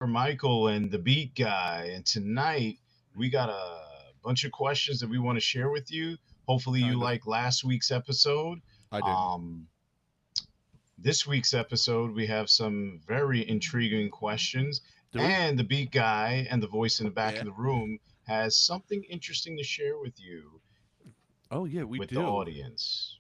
Michael and the Beat Guy, and tonight we got a bunch of questions that we want to share with you. Hopefully, you Kind of. like last week's episode. I did. Um, this week's episode, we have some very intriguing questions, Do we? and the Beat Guy and the voice in the back Yeah. of the room has something interesting to share with you, Oh yeah, we with the do. audience.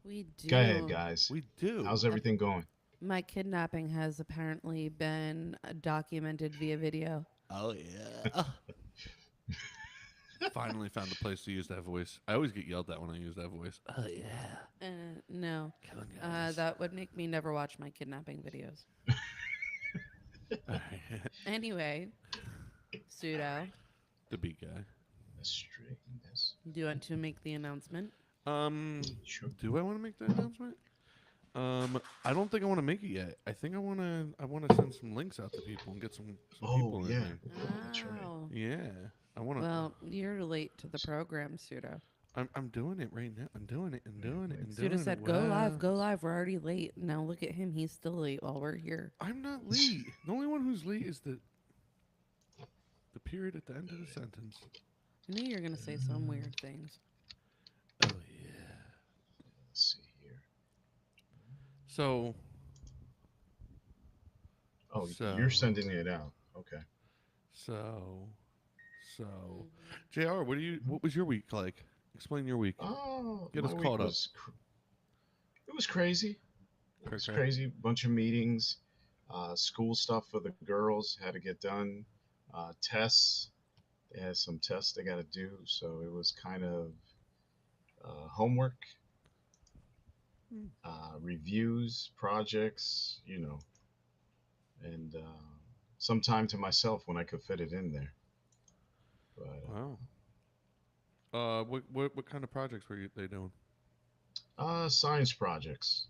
We Go ahead, do. guys. We do. How's everything going? My kidnapping has apparently been documented via video. Oh yeah. Finally found a place to use that voice. I always get yelled at when I use that voice. Oh yeah. No, Killing guys. that would make me never watch my kidnapping videos. Anyway, pseudo, The beat guy. Let's straighten this. do you want to make the announcement? Sure. Do I want to make the announcement? I don't think I want to make it yet. I think I want to send some links out to people and get some people in yeah. there. That's right. Oh. Yeah. I want to. Well, you're late to the program, pseudo. I'm doing it right now. I'm doing it and doing it and Pseudo doing said, it. "Go Wow. live, go live. We're already late." Now look at him; he's still late while we're here. I'm not late. The only one who's late is the period at the end of the sentence. I knew you were gonna say some weird things. Oh yeah. Let's see here. So Oh, So- you're sending it out. Okay. so JR, what was your week like? Explain your week. Oh, Get my us week caught up. It was crazy. It was Okay. crazy. Bunch of meetings, school stuff for the girls had to get done. Tests. They had some tests they got to do, so it was kind of homework, Hmm. reviews, projects, and some time to myself when I could fit it in there. But Wow. What kind of projects were they doing? science projects,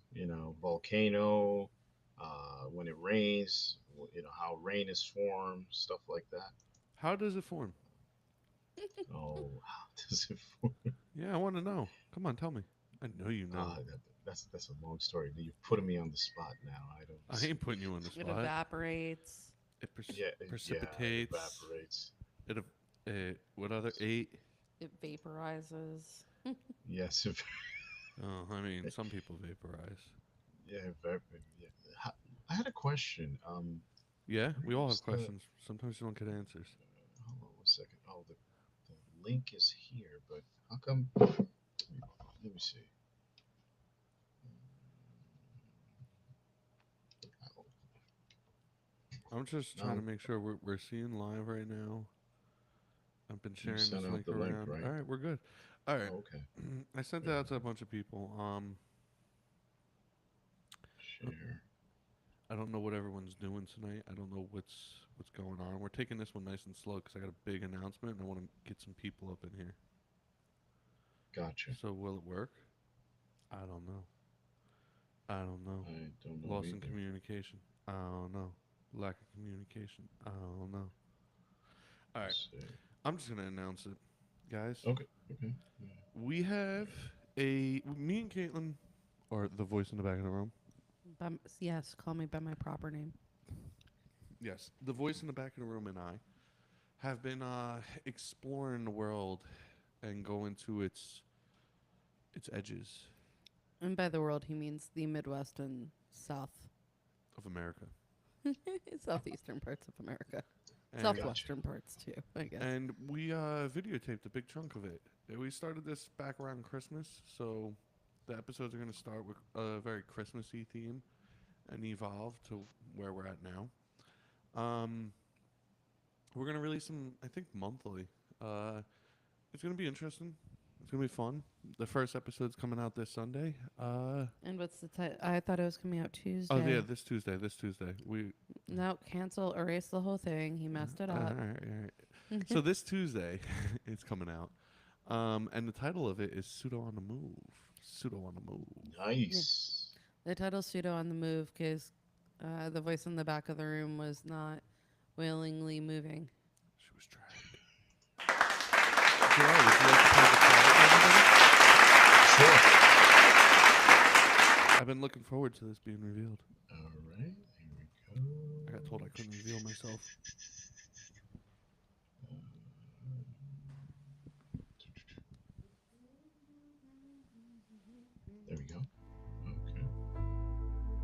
volcano, when it rains, how rain is formed, stuff like that. How does it form? Oh, how does it form? Yeah, I want to know. Come on, tell me. I know you know. That's a long story. You're putting me on the spot now. I don't. I ain't putting you on the It spot. evaporates. It Yeah, precipitates. Yeah, it evaporates. What other eight? It vaporizes. Yes. Oh, I mean, some people vaporize. Yeah, yeah. I had a question. Yeah, we all have Where's the- questions. Sometimes you don't get answers. Hold on 1 second. Oh, the link is here, but how come? Let me see. I'm just trying to make sure we're seeing live right now. I've been sharing this sent out link the link, around. right? All right, we're good. All right. Oh, okay. I sent that out to a bunch of people. Share. I don't know what everyone's doing tonight. I don't know what's going on. We're taking this one nice and slow because I got a big announcement and I want to get some people up in here. Gotcha. So will it work? I don't know. I don't know. I don't know. Loss in either. communication. I don't know. Lack of communication. I don't know. All right. Let's see. I'm just gonna announce it, guys. Okay. Okay. Yeah. We have me and Caitlin, or the voice in the back of the room. Yes, call me by my proper name. Yes, the voice in the back of the room and I have been exploring the world and going to its edges And by the world, he means the Midwest and South, of America. southeastern parts of America. And, Southwestern parts, too, I guess. and we videotaped a big chunk of it. We started this back around Christmas, so the episodes are going to start with a very Christmassy theme and evolve to where we're at now. We're going to release them, I think, monthly. It's going to be interesting. It's going to be fun. The first episode's coming out this Sunday. And what's the title? I thought it was coming out Tuesday. Oh, yeah, this Tuesday. No, cancel, erase the whole thing. He messed it All up. right. So this Tuesday, it's coming out. And the title of it is Pseudo on the Move. Pseudo on the Move. Nice. The title's Pseudo on the Move because the voice in the back of the room was not willingly moving. She was trying. Would you like to play the card, everybody? Sure. I've been looking forward to this being revealed. All right. Here we go. I got told I couldn't reveal myself. There we go. Okay.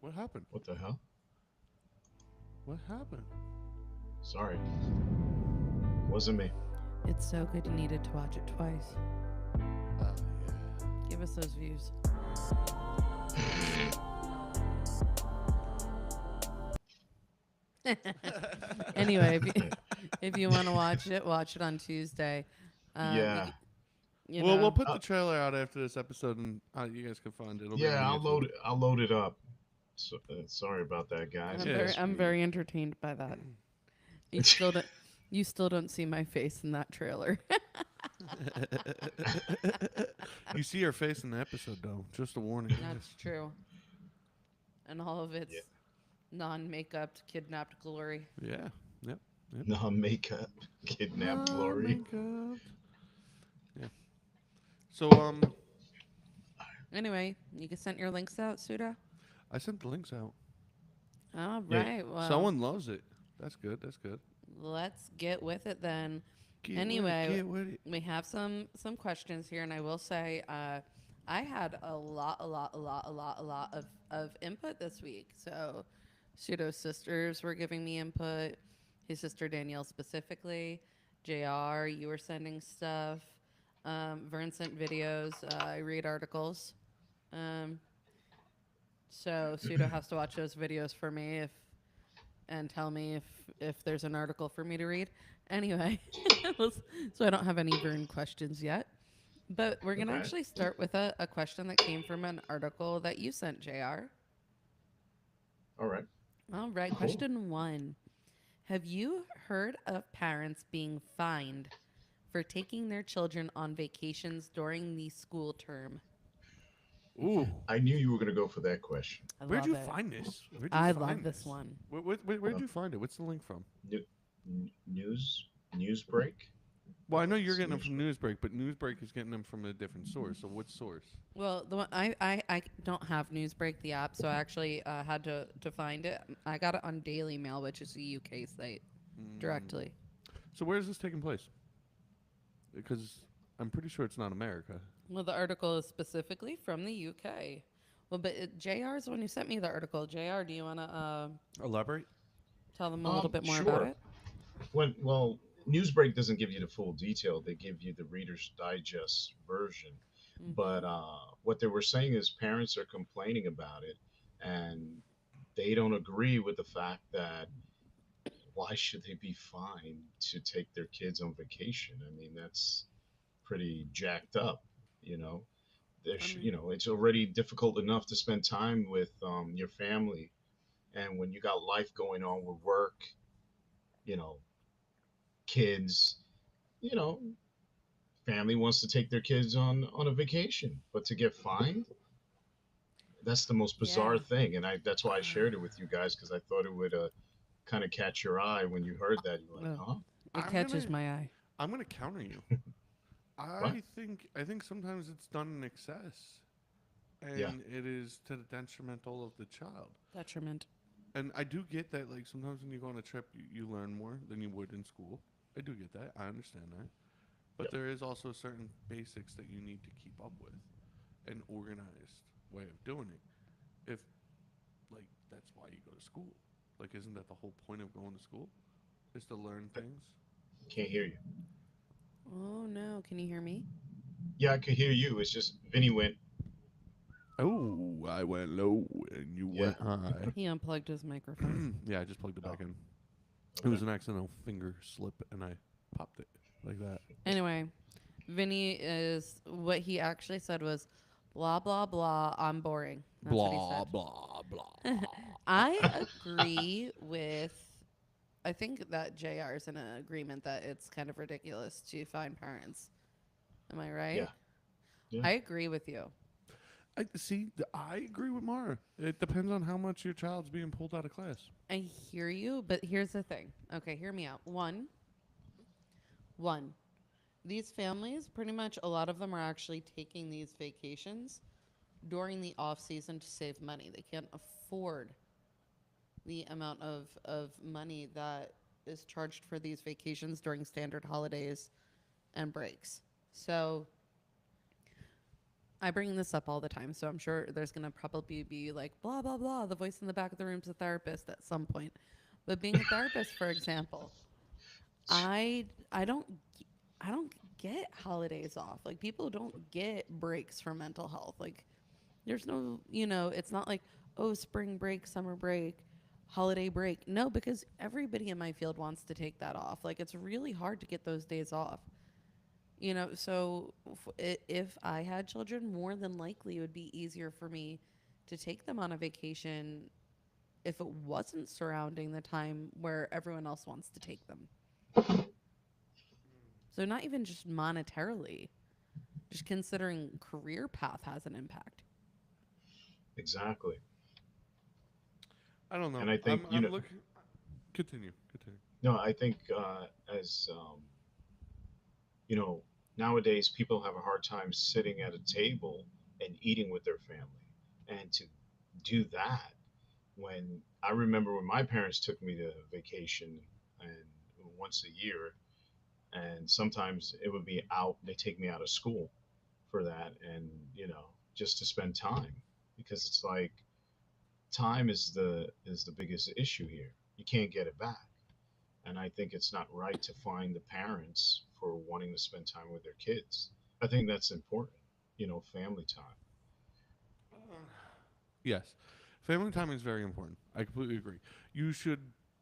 What happened? What the hell? What happened? Sorry. Wasn't me. It's so good you needed to watch it twice. Yeah. Give us those views. Anyway, if you want to watch it on Tuesday. Yeah. We'll put Uh, the trailer out after this episode, and you guys can find it. It'll be Yeah, on YouTube. I'll load it up. So, sorry about that, guys. I'm Yeah. very Yes, I'm very entertained by that. You still don't see my face in that trailer. You see her face in the episode, though. Just a warning. guys. That's true. And all of its Yeah. non-makeup kidnapped glory. Yeah. Yep. non-makeup kidnapped glory. Non-makeup. Yeah. So Anyway, you can send your links out, Suda. I sent the links out. All Yeah. right. Well, Someone loves it. That's good. That's good. let's get with it then. Get Anyway, get with it. We have some questions here, and I will say I had a lot of input this week. So Pseudo's sisters were giving me input. His sister Danielle specifically. JR, you were sending stuff. Vern sent videos. I read articles. So Pseudo has to watch those videos for me and tell me if there's an article for me to read. Anyway, so I don't have any Vern questions yet. But we're going to Okay. actually start with a question that came from an article that you sent, JR. All right. All right, Cool. question 1. Have you heard of parents being fined for taking their children on vacations during the school term? Ooh. I knew you were going to go for that question. I Where'd love you it. find this? Where'd you I find love this one. Where'd you find it? What's the link from? Newsbreak. Well, I know you're It's getting them from Newsbreak, but Newsbreak is getting them from a different source. So what source? Well, the one I don't have Newsbreak the app, so I actually had to find it. I got it on Daily Mail, which is a UK site, directly. So where is this taking place? Because I'm pretty sure it's not America. Well, the article is specifically from the UK. Well, but JR is the one who sent me the article. JR, do you want to Elaborate. tell them a little bit more sure. about it? Well, Newsbreak doesn't give you the full detail. They give you the Reader's Digest version. But what they were saying is parents are complaining about it, and they don't agree with the fact that why should they be fined to take their kids on vacation? I mean, that's pretty jacked up, you know. It's already difficult enough to spend time with your family, and when you got life going on with work, you know, kids, you know, family wants to take their kids on a vacation, but to get fined, that's the most bizarre Yeah. thing. And that's why I shared it with you guys, because I thought it would kind of catch your eye when you heard that. You're like, No. huh? It I'm catches gonna- my eye. I'm gonna counter you. What? I think sometimes it's done in excess, and Yeah. it is to the detrimental of the child. Detriment. And I do get that, like, sometimes when you go on a trip, you learn more than you would in school. I do get that. I understand that. But Yep. there is also certain basics that you need to keep up with, an organized way of doing it. If, like, that's why you go to school. Like, isn't that the whole point of going to school? Is to learn things? Can't hear you. Oh no! Can you hear me? Yeah, I could hear you. It's just Vinny went. Oh, I went low and you Yeah. went high. He unplugged his microphone. Yeah, I just plugged it back in. It Okay. was an accidental finger slip, and I popped it like that. Anyway, Vinny is what he actually said was, blah blah blah. I'm boring. That's what he Blah, said. blah, blah. I agree with. I think that JR is in an agreement that it's kind of ridiculous to fine parents. Am I right? Yeah. Yeah. I agree with you. I see. I agree with Mara. It depends on how much your child's being pulled out of class. I hear you, but here's the thing. Okay, hear me out. One, these families, pretty much a lot of them are actually taking these vacations during the off season to save money. They can't afford the amount of money that is charged for these vacations during standard holidays and breaks. So I bring this up all the time, so I'm sure there's going to probably be like blah blah blah. The voice in the back of the room's a therapist at some point. But being a therapist, for example, I I don't I don't get holidays off. Like people don't get breaks for mental health. Like there's no, it's not like, oh, spring break, summer break, holiday break. No, because everybody in my field wants to take that off. Like it's really hard to get those days off. So if I had children, more than likely it would be easier for me to take them on a vacation if it wasn't surrounding the time where everyone else wants to take them. So not even just monetarily, just considering career path has an impact. Exactly. I don't know. And I think, I'm looking. Continue. Continue. no, I think as you know, nowadays people have a hard time sitting at a table and eating with their family. And to do that, when I remember when my parents took me to vacation and once a year, and sometimes it would be out, they take me out of school for that, and just to spend time, because it's like time is the biggest issue here. You can't get it back. And I think it's not right to fine the parents for wanting to spend time with their kids. I think that's important, family time. Yes, family time is very important. I completely agree. You should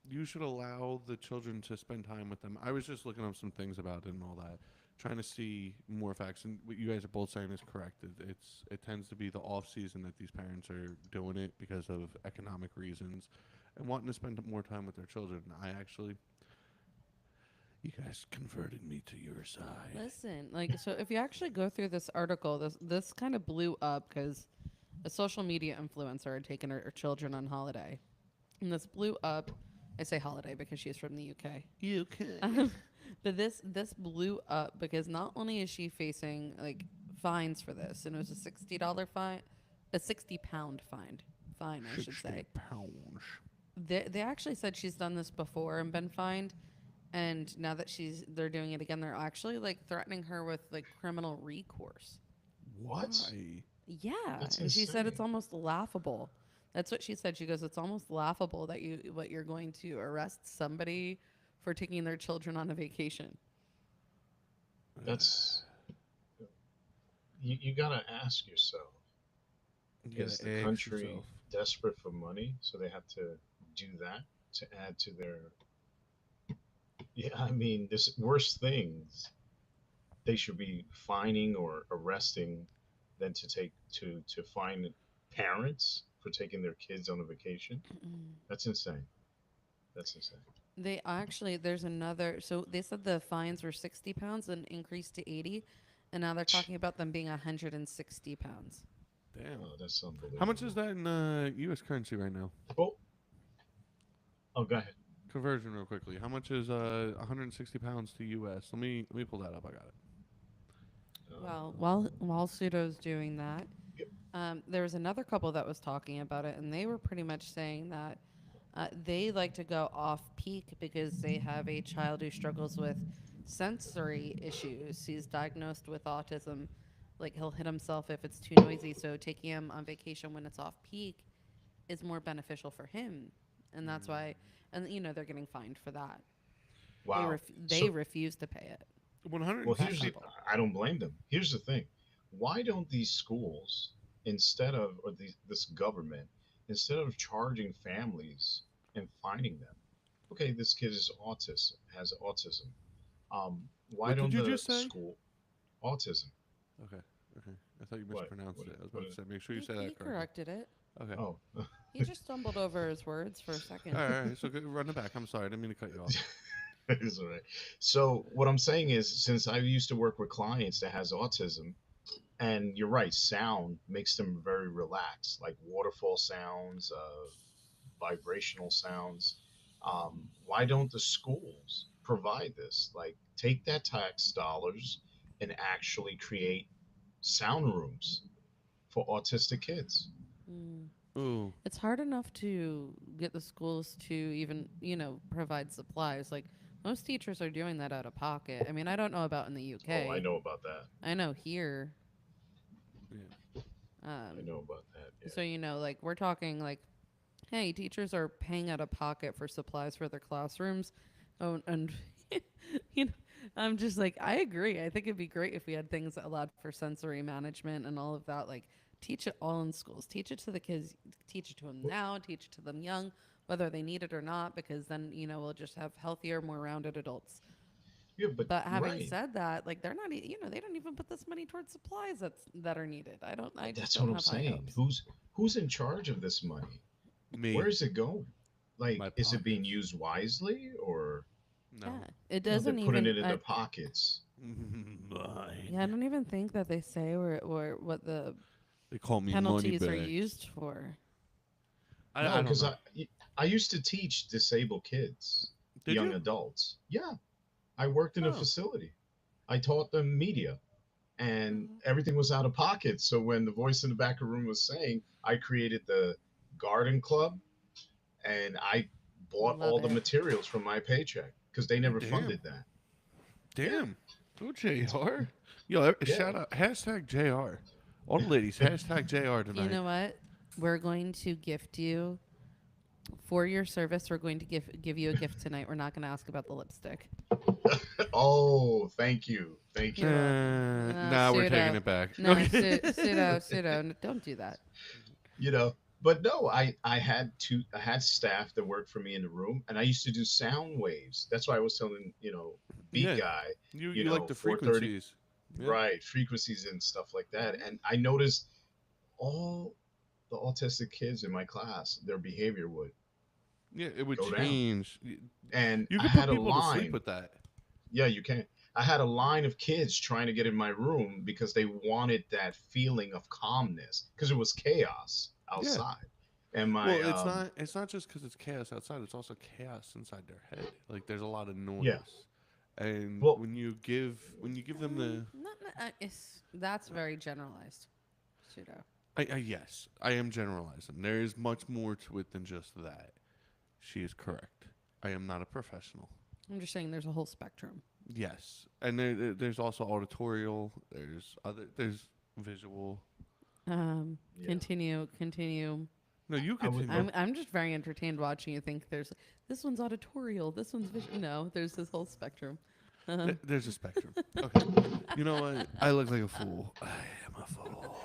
you should allow the children to spend time with them. I was just looking up some things about it and all that, trying to see more facts. And what you guys are both saying is correct. It tends to be the off season that these parents are doing it because of economic reasons and wanting to spend more time with their children. I actually, you guys converted me to your side. Listen, like, so if you actually go through this article, this kind of blew up because a social media influencer had taken her children on holiday, and this blew up. I say holiday because she's from the UK. UK. But this blew up because not only is she facing like fines for this, and it was a $60 fine, a £60 fine, I should say. £60. They actually said she's done this before and been fined, and now that they're doing it again, they're actually like threatening her with like criminal recourse. What? Why? Yeah, That's and she said it's insane. almost laughable. That's what she said. She goes, "It's almost laughable that you're going to arrest somebody for taking their children on a vacation." That's you got to ask yourself, You is the gotta ask country yourself. desperate for money so they have to do that to add to their, yeah, I mean, this worst things they should be fining or arresting than to fine parents for taking their kids on a vacation. That's insane. That's insane. They actually, there's another. So they said the fines were £60 and increased to 80, and now they're talking about them being £160. Damn. Oh, that's How much unbelievable. is that in U.S. currency right now? Oh, oh, go ahead. Conversion real quickly. How much is 160 pounds to U.S.? Let me pull that up. I got it. Well, Uh, while Pseudo's doing that, yep. there was another couple that was talking about it, and they were pretty much saying that they like to go off peak because they have a child who struggles with sensory issues. He's diagnosed with autism. Like he'll hit himself if it's too noisy, so taking him on vacation when it's off peak is more beneficial for him, and that's why. And they're getting fined for that. Wow. They So, refuse to pay it. well, That here's 160. couple. I don't blame them. Here's the thing. Why don't these schools, instead of, or this government, instead of charging families and fining them, okay, this kid is has autism. Why What did don't you the just say? school autism? Okay. Okay. I thought you What? mispronounced What? it. I was What? about to say, make sure you say He that correctly. corrected it. Okay. Oh, He just stumbled over his words for a second. All right. So run it back. I'm sorry. I didn't mean to cut you off. it's all right. So what I'm saying is, since I used to work with clients that has autism, And you're right, sound makes them very relaxed, like waterfall sounds, vibrational sounds. Why don't the schools provide this? Like, take that tax dollars and actually create sound rooms for autistic kids. Mm. Ooh. It's hard enough to get the schools to even, provide supplies. Like most teachers are doing that out of pocket. I mean, I don't know about in the Oh, I UK. know about that. I know here. Yeah. I Um, know about that. Yeah. so like we're talking like, hey, teachers are paying out of pocket for supplies for their classrooms. Oh, and you know, I'm just like, I agree. I think it'd be great if we had things that allowed for sensory management and all of that. Like, teach it all in schools. Teach it to the kids. Teach it to them now. Teach it to them young, whether they need it or not. Because then we'll just have healthier, more rounded adults. Yeah, but But having right. said that, like they're not, they don't even put this money towards supplies that are needed. I just That's what don't I'm have high saying. hopes. Who's in charge of this money? Where Me. is it going? My Like, is it being pockets. used wisely, or No. Yeah, it they're doesn't putting even. it in their pockets? Yeah, I Mine. don't even think that they say where what the They call me money penalties are bags. used for. No, I don't because know. I used to teach disabled kids, Did young you? adults. Yeah, I worked in a Oh. facility. I taught them media, and Mhm. everything was out of pocket. So when the voice in the back of the room was saying, I created the garden club, and I bought Love all the it. materials from my paycheck because they Oh, never damn. funded that. Yeah, Damn. Go it's JR. Yo, yeah. shout out. Hashtag JR. All the ladies, hashtag JR You tonight. know what? We're going to gift you for your service. We're going to give you a gift tonight. We're not going to ask about the lipstick. Oh, thank you. You're welcome. No, Nah, we're taking pseudo. it back. No, pseudo. Don't do that. You know, but no, I had staff that worked for me in the room, and I used to do sound waves. That's why I was telling beat Yeah. guy, You like the 430, frequencies. Yeah. right, frequencies and stuff like that. Mhm. And I noticed all the autistic kids in my class, their behavior would Yeah, it would go down. change. And You I could put had a people to sleep line. with that. Yeah, you can. I had a line of kids trying to get in my room because they wanted that feeling of calmness because it was chaos Yeah. outside. And my Well, it's not just because it's chaos outside. It's also chaos inside their head. Like there's a lot of yeah. noise, and Well, when you give them the That's very generalized. Pseudo. yes, I am generalizing. There is much more to it than just that. She is correct. I am not a professional. I'm just saying there's a whole spectrum. Yes, and there's also auditorial. There's visual. yeah. Continue. No, you I would continue. love. I'm just very entertained watching you think there's this one's auditorial, this one's visual. No, there's this whole spectrum. There's a spectrum. Okay. You know what? I look like a fool. I am a fool.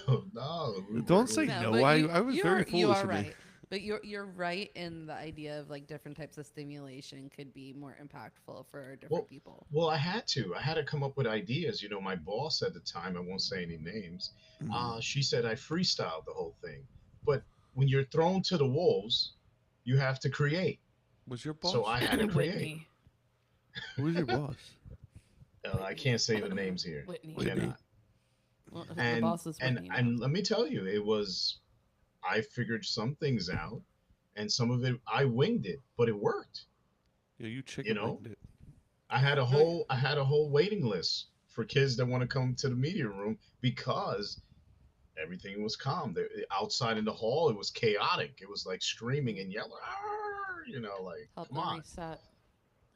No, no. Don't say No, no. but I was very you foolish are of me. right. But you're right in the idea of like different types of stimulation could be more impactful for different Well, people. well, I had to. I had to come up with ideas. My boss at the time, I won't say any names. Mm. She said I freestyled the whole thing, but when you're thrown to the wolves, you have to create. Was your So boss? I had to create. Whitney. Who was your boss? I Whitney. can't say the names here. Whitney. Whitney. Cannot. Well, the And boss is and Whitney now. and let me tell you, it was I figured some things out, and some of it I winged it, but it worked. Yeah, you You chicken know, winged it. Oh yeah. I had a whole waiting list for kids that want to come to the media room because everything was calm. Outside in the hall, it was chaotic. It was like screaming Mhm. and yelling. Like, Help come them on. reset.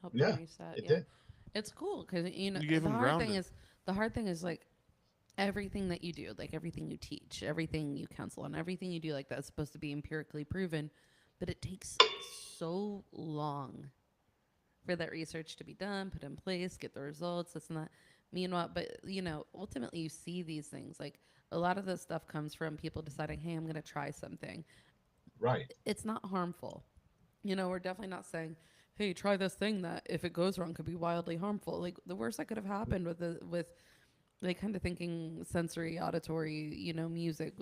Help them Yeah, reset. it Yeah, did. it's cool because You gave the him hard thing grounding. is like everything that you do, like everything you teach, everything you counsel, and everything you do like that's supposed to be empirically proven, but it takes so long for that research to be done, put in place, get the results, this and that. Meanwhile, but ultimately you see these things like a lot of this stuff comes from people deciding, hey, I'm going to try something. Right. It's not harmful. We're definitely not saying, hey, try this thing that if it goes wrong could be wildly harmful. Like the worst that could have happened with like kind of thinking sensory, auditory, music,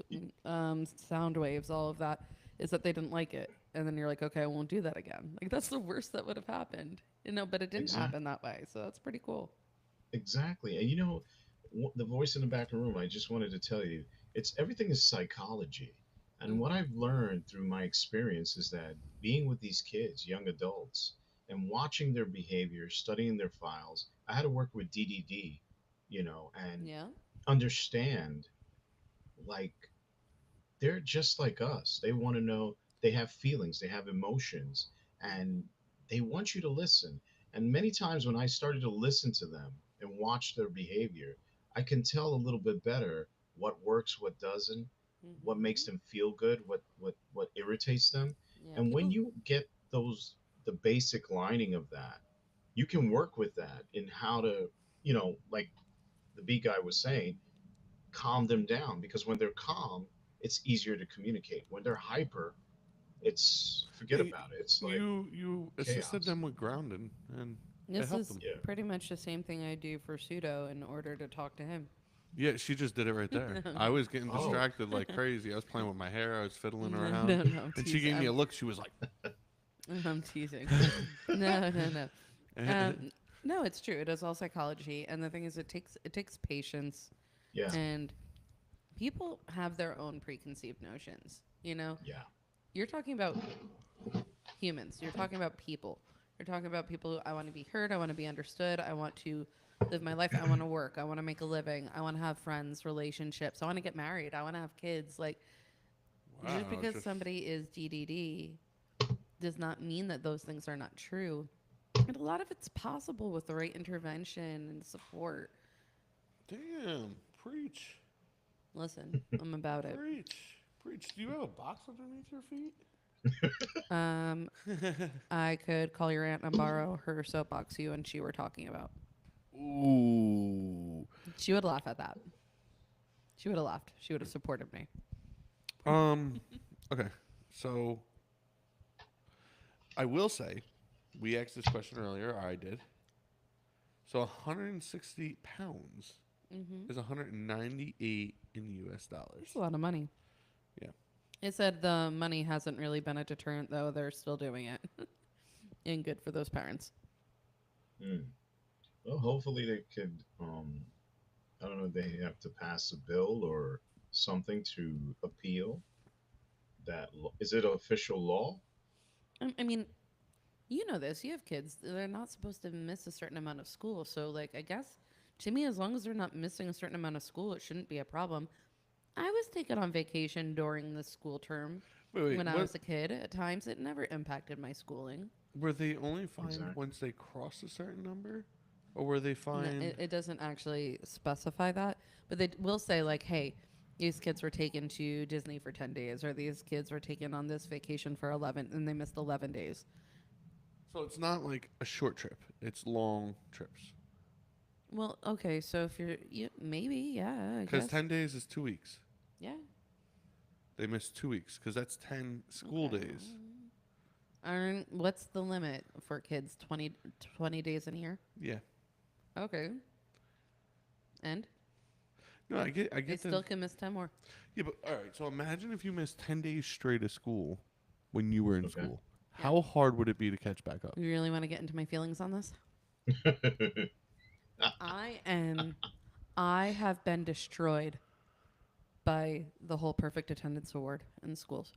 sound waves, all of that is that they didn't like it. And then you're like, okay, I won't do that again. Like that's the worst that would have happened. But it didn't Exactly. happen that way. So that's pretty cool. Exactly. And the voice in the back of the room, I just wanted to tell you, it's everything is psychology. And what Mm-hmm. I've learned through my experience is that being with these kids, young adults, and watching their behavior, studying their files, I had to work with DDD, and Yeah. understand, like, they're just like us. They want to know, they have feelings, they have emotions, and Mm-hmm. they want you to listen. And many times when I started to listen to them and watch their behavior, I can tell a little bit better what works, what doesn't, what makes Mm-hmm. them feel good, what irritates them. Yeah. And when People. you get the basic lining of that, you can work with that in how to, like the B guy was saying, calm them down, because when they're calm, it's easier to communicate. When they're hyper, it's forget Yeah, about it. It's like you assisted chaos. them with grounding, and it This helped is them. Yeah. pretty much the same thing I do for pseudo in order to talk to him. Yeah, she just did it right there. I was getting Oh, distracted like crazy. I was playing with my hair. I was fiddling No, around, no, no. I'm and she teasing. gave me a look. She was like, I'm teasing. No, no, no. No, it's true. It is all psychology, and the thing is, it takes patience, yeah, and people have their own preconceived notions. yeah. You're talking about humans. You're talking about people. You're talking about people who I want to be heard. I want to be understood. I want to live my life. I want to work. I want to make a living. I want to have friends, relationships. I want to get married. I want to have kids. Like, just "Wow, because just somebody is DDD does not mean that those things are not true. And a lot of it's possible with the right intervention and support. damn, preach, Listen, I'm about it. preach, preach." Do you have a box underneath your feet? Um, I could call your aunt and borrow her soapbox you and she were talking about. Ooh. She would laugh at that. She would have laughed. She would have supported me. Um. Okay. So I will say, we asked this question earlier. Or I did. So 160 pounds Mm-hmm. is 198 in U.S. That's a dollars. lot of money. Yeah. It said the money hasn't really been a deterrent, though. They're still doing it. And good for those parents. Mm. Well, hopefully they could. I don't know. They have to pass a bill or something to appeal that. Is it official law? I mean, you know this. You have kids. They're not supposed to miss a certain amount of school. So, like, I guess to me, as long as they're not missing a certain amount of school, it shouldn't be a problem. I was taken on vacation during the school term Wait, wait. when I What was a kid. At times, it never impacted my schooling. were they only fined Exactly. once they crossed a certain number, or were they No, fined? it doesn't actually specify that, but they will say like, "Hey, these kids were taken to Disney for 10 days, or these kids were taken on this vacation for 11, and they missed 11 days." So it's not like a short trip; it's long trips. Well, okay, so if maybe, yeah, I Because guess, 10 days is 2 weeks. yeah, They missed 2 weeks because that's 10 school okay. days. What's the limit for kids? 20 days in a year? Yeah. Okay, and No, I they get the. still can miss 10 more. Yeah, but all right. So imagine if you missed 10 days straight of school when you were in Okay. school. Yeah. How hard would it be to catch back up? You really want to get into my feelings on this? I am. I have been destroyed by the whole perfect attendance award in schools.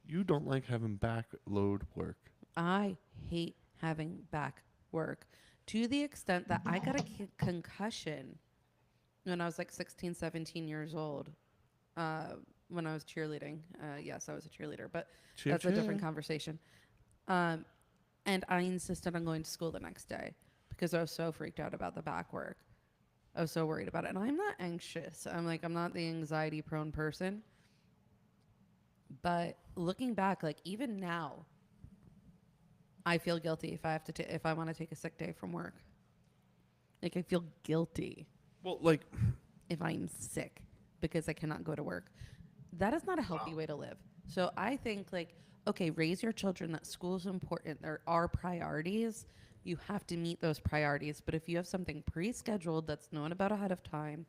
You don't like having backload work. I hate having back work to the extent that I got a concussion when I was like 16, 17 years old. Uh, when I was cheerleading. Yes, I was a cheerleader, but Chip that's a different chip. conversation. Um, and I insisted on going to school the next day because I was so freaked out about the back work. I was so worried about it. And I'm not anxious. I'm not the anxiety prone person. But looking back, like even now, I feel guilty if I have to if I want to take a sick day from work. Like I feel guilty Well, like, if I'm sick because I cannot go to work. That is not a healthy Wow. way to live. So I think like, okay, raise your children that school is important. There are priorities. You have to meet those priorities. But if you have something pre-scheduled that's known about ahead of time,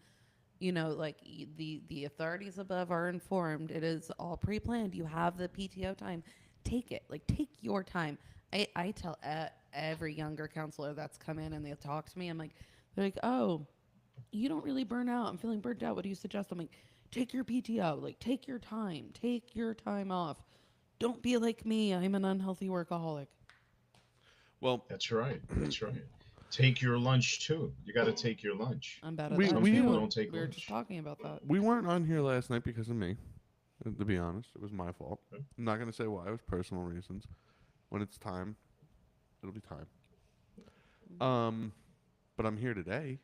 like the authorities above are informed. It is all pre-planned. You have the PTO time. Take it. Like take your time. I tell every younger counselor that's come in and they talk to me. I'm like, they're like, oh, You don't really burn out. I'm feeling burnt out. What do you suggest? I'm like, take your PTO. Like, take your time. Take your time off. Don't be like me. I'm an unhealthy workaholic. Well, That's right. That's right. Take your lunch too. You got to take your lunch. I'm bad at we that Some we people were too. don't take We were just lunch. talking about that. we weren't on here last night because of me. To be honest, it was my fault. I'm not gonna say why. It was personal reasons. When it's time, it'll be time. Um, but I'm here today,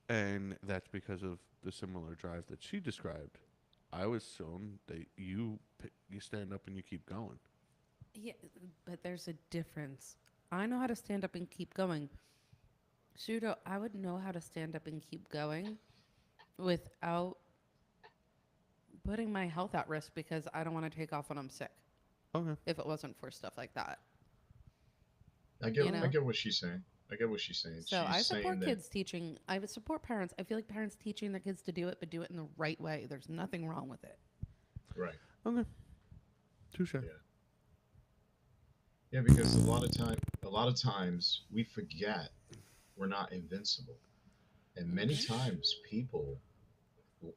and that's because of the similar drive that she described. I was shown that you stand up and you keep going. Yeah, but there's a difference. I know how to stand up and keep going. Pseudo, I would know how to stand up and keep going without putting my health at risk because I don't want to take off when I'm sick Okay. if it wasn't for stuff like that. I You get I know? get what she's saying. I get what she's saying. So She's I saying support that kids teaching. I would support parents. I feel like parents teaching their kids to do it, but do it in the right way. There's nothing wrong with it. right. Okay. Touche. Yeah. Yeah, because a lot of times we forget we're not invincible. And many Hmm. times people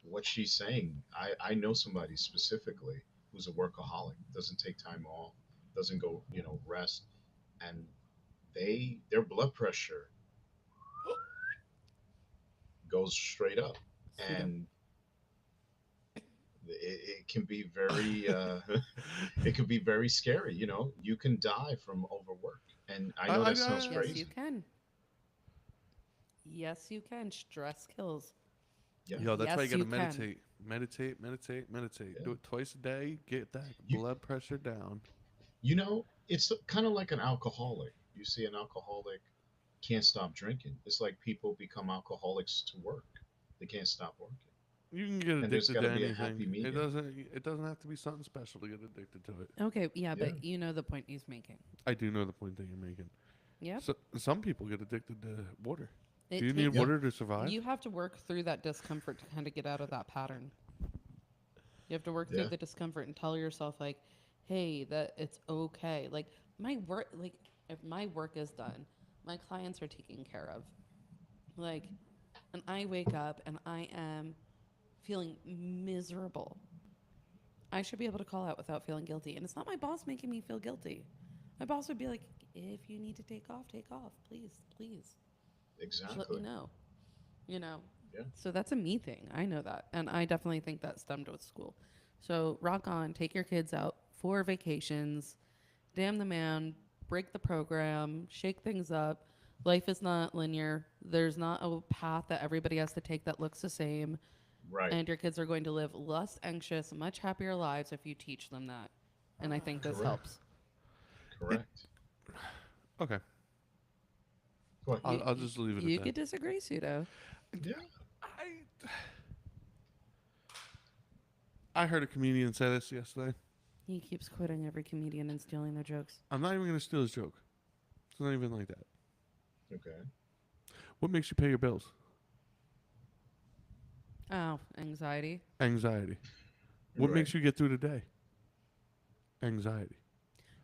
what she's saying, I know somebody specifically who's a workaholic, doesn't take time off, doesn't go, rest, and their blood pressure goes straight up. Pseudo. And it can be very it can be very scary. You can die from overwork, and I know that sounds Yes, you crazy. can. Yes, you can. Stress kills. Yeah, Yo, that's why you Yes, gotta you can. meditate. Meditate, meditate, meditate. yeah. Do it twice a day. Get that you blood pressure down. it's kind of like an alcoholic. You see an alcoholic can't stop drinking. It's like people become alcoholics to work. They can't stop working, You can get and there's addicted got to to be a anything. happy It medium. doesn't. It doesn't have to be something special to get addicted to it. Okay, yeah, Yeah, but you know the point he's making. I do know the point that you're making. Yep. So some people get addicted to water. Do It you need takes, yeah, water to survive? you have to work through that discomfort to kind of get out of that pattern. You have to work through yeah. the discomfort and tell yourself, like, hey, that it's okay. Like, my work, like, if my work is done, my clients are taken care of. Like, and I wake up and I am feeling miserable. I should be able to call out without feeling guilty. And it's not my boss making me feel guilty. My boss would be like, if you need to take off, take off. Please, please. Just let me Exactly. know. You know? Yeah, So that's a me thing. I know that. And I definitely think that stemmed with school. So rock on, take your kids out for vacations, damn the man, break the program, shake things up. Life is not linear. There's not a path that everybody has to take that looks the same. right. And your kids are going to live less anxious, much happier lives if you teach them that. And I think this Correct. helps. It, Correct. okay. Go ahead. I'll just leave it You at could that. disagree, Pseudo. Yeah. I I heard a comedian say this yesterday. He keeps quoting every comedian and stealing their jokes. I'm not even gonna steal his joke. It's not even like that. Okay. What makes you pay your bills? Oh, anxiety. Anxiety. What Right. makes you get through the day? Anxiety.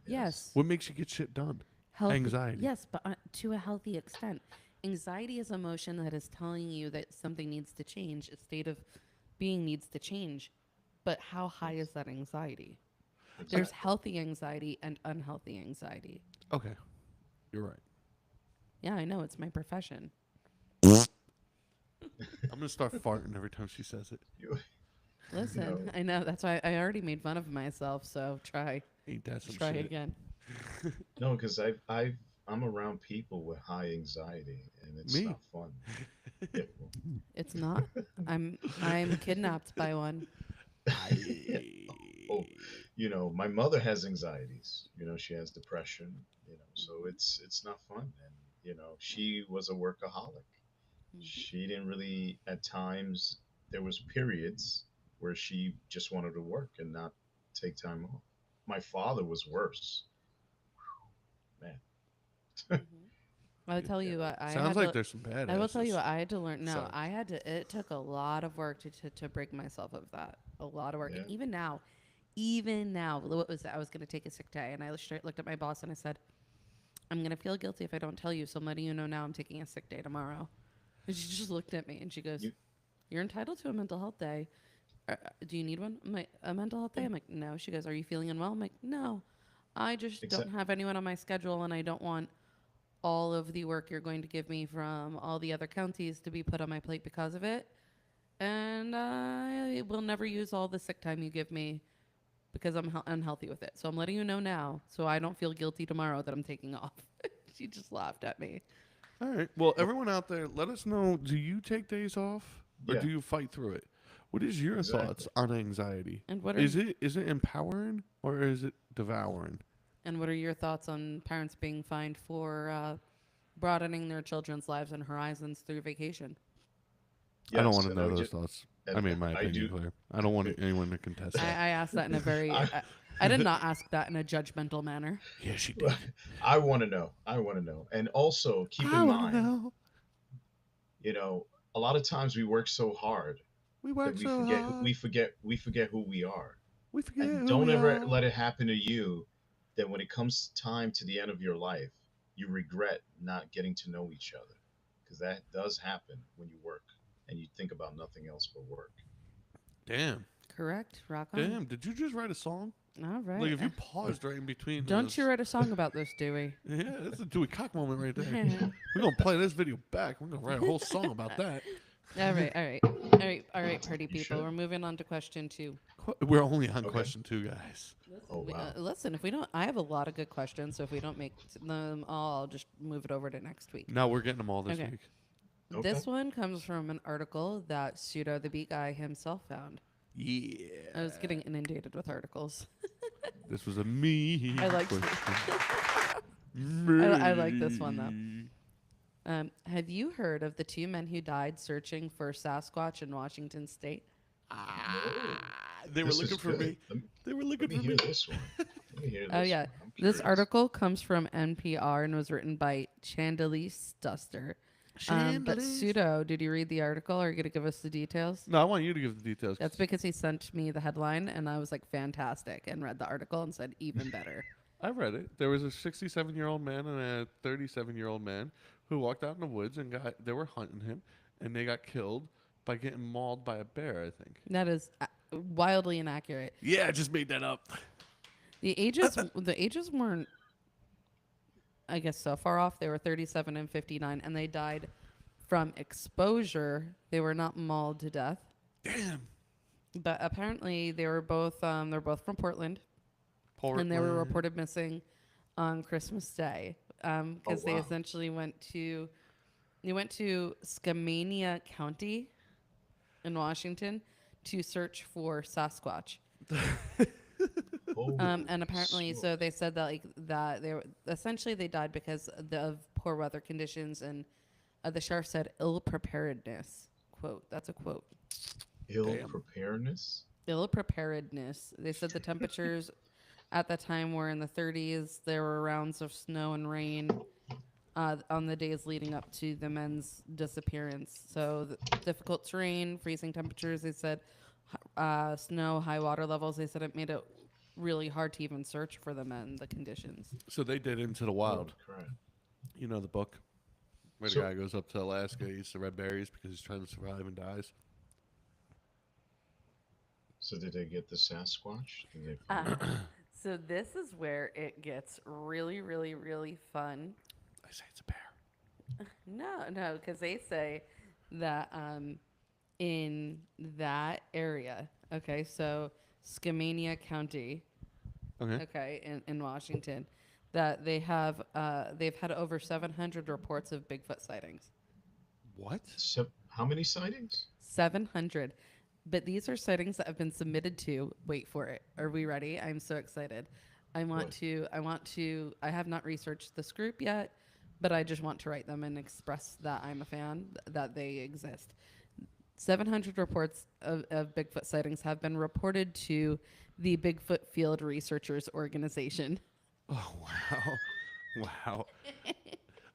Yes. What makes you get shit done? Healthy. Anxiety. Yes, but to a healthy extent. Anxiety is emotion that is telling you that something needs to change. A state of being needs to change. But how high is that anxiety? There's Exactly. healthy anxiety and unhealthy anxiety. Okay. You're right. Yeah, I know. It's my profession. I'm gonna start farting every time she says it. You, Listen, know, I know. That's why I already made fun of myself. So try. Ain't that some Try shit? again. no, because I'm around people with high anxiety, and it's Me. not fun. Yeah, well, It's not. I'm kidnapped by one. yeah. Oh, my mother has anxieties. She has depression. So it's not fun. And she was a workaholic. Mhm. She didn't really. At times, there was periods where she just wanted to work and not take time off. My father was worse, man. Mhm. I'll tell Yeah, you what I Sounds had like to. there's some I will tell you badasses. what I had to learn. No, so I had to. It took a lot of work to break myself of that. A lot of work, yeah, and even now, what was that? I was going to take a sick day, and I straight looked at my boss and I said, "I'm going to feel guilty if I don't tell you. So I'm letting you know now. I'm taking a sick day tomorrow." And she just looked at me and she goes, You "You're entitled to a mental health day. Do you need one?" I'm like, "A mental health day?" I'm like, "No." She goes, "Are you feeling unwell?" I'm like, "No. I just don't exact have anyone on my schedule and I don't want all of the work you're going to give me from all the other counties to be put on my plate because of it. And I will never use all the sick time you give me because I'm unhealthy with it. So I'm letting you know now so I don't feel guilty tomorrow that I'm taking off." She just laughed at me. All right. Well, everyone out there, let us know. Do you take days off, or yeah, do you fight through it? What is your thoughts exactly. on anxiety? And what are Is it empowering or is it devouring? and what are your thoughts on parents being fined for broadening their children's lives and horizons through vacation? I don't Yes, want to and know those thoughts. I made my I opinion do. clear. I don't want anyone to contest that. I asked that in a very. I I did not ask that in a judgmental manner. Yeah, she did. I want to know. I want to know. And also keep I in want to mind, know. you know, a lot of times we work so hard We that work so hard. we forget who we are. We forget And who don't we ever are. let it happen to you that when it comes time to the end of your life, you regret not getting to know each other. Because that does happen when you work and you think about nothing else but work. Damn. Correct. Rock on. Damn. Did you just write a song? All Like, right. if you paused right in between Don't you those. write a song about this, Dewey? Yeah, that's a Dewey Cock moment right there. We're going to play this video back. We're going to write a whole song about that. All right. All right. All right. All right, party You people. should. We're moving on to question 2. We're only on Okay. question 2, guys. Oh wow. Listen, if we don't, I have a lot of good questions. So if we don't make them all, I'll just move it over to next week. No, we're getting them all this Okay. week. Okay. This one comes from an article that Pseudo the Beat Guy himself found. Yeah. I was getting inundated with articles. This was a me. I liked question. I like this one, though. Have you heard of the 2 men who died searching for Sasquatch in Washington State? They were This looking is for good. me. They were looking Let me for hear me. this one. Let me hear this Oh yeah, one. I'm this curious. article comes from NPR and was written by Chandelier Duster. But Chandeliers. Pseudo, did you read the article? Are you gonna give us the details? No, I want you to give the details. That's because he sent me the headline and I was like fantastic and read the article and said even better. I read it. There was a 67-year-old man and a 37-year-old man who walked out in the woods and they were hunting him, and they got killed by getting mauled by a bear, I think. That is wildly inaccurate. Yeah, I just made that up. The ages weren't, I guess, so far off. They were 37 and 59, and they died from exposure. They were not mauled to death, Damn. but apparently they're both from Portland, and they were reported missing on Christmas Day because they wow. essentially went to Skamania County in Washington to search for Sasquatch. Oh, And apparently, so they said that they were essentially they died because of poor weather conditions, and the sheriff said ill preparedness. Quote. That's a quote. ill Damn. preparedness. Ill preparedness. They said the temperatures at the time were in the 30s. There were rounds of snow and rain on the days leading up to the men's disappearance. So difficult terrain, freezing temperatures. They said snow, high water levels. They said it made it really hard to even search for the men. The conditions. So they did Into the Oh, Wild. crap. You know the book? Where the So- guy goes up to Alaska, eats the red berries because he's trying to survive and dies. So did they get the Sasquatch? Did they find So this is where it gets really, really, really fun. I say it's a bear. No, because they say that in that area, okay, so Skamania County, Okay. okay, in Washington, that they've had over 700 reports of Bigfoot sightings. What? How many sightings? 700. But these are sightings that have been submitted to. Wait for it. Are we ready? I'm so excited. I have not researched this group yet, but I just want to write them and express that I'm a fan, that they exist. 700 reports of Bigfoot sightings have been reported to the Bigfoot Field Researchers Organization. Oh, wow. Wow.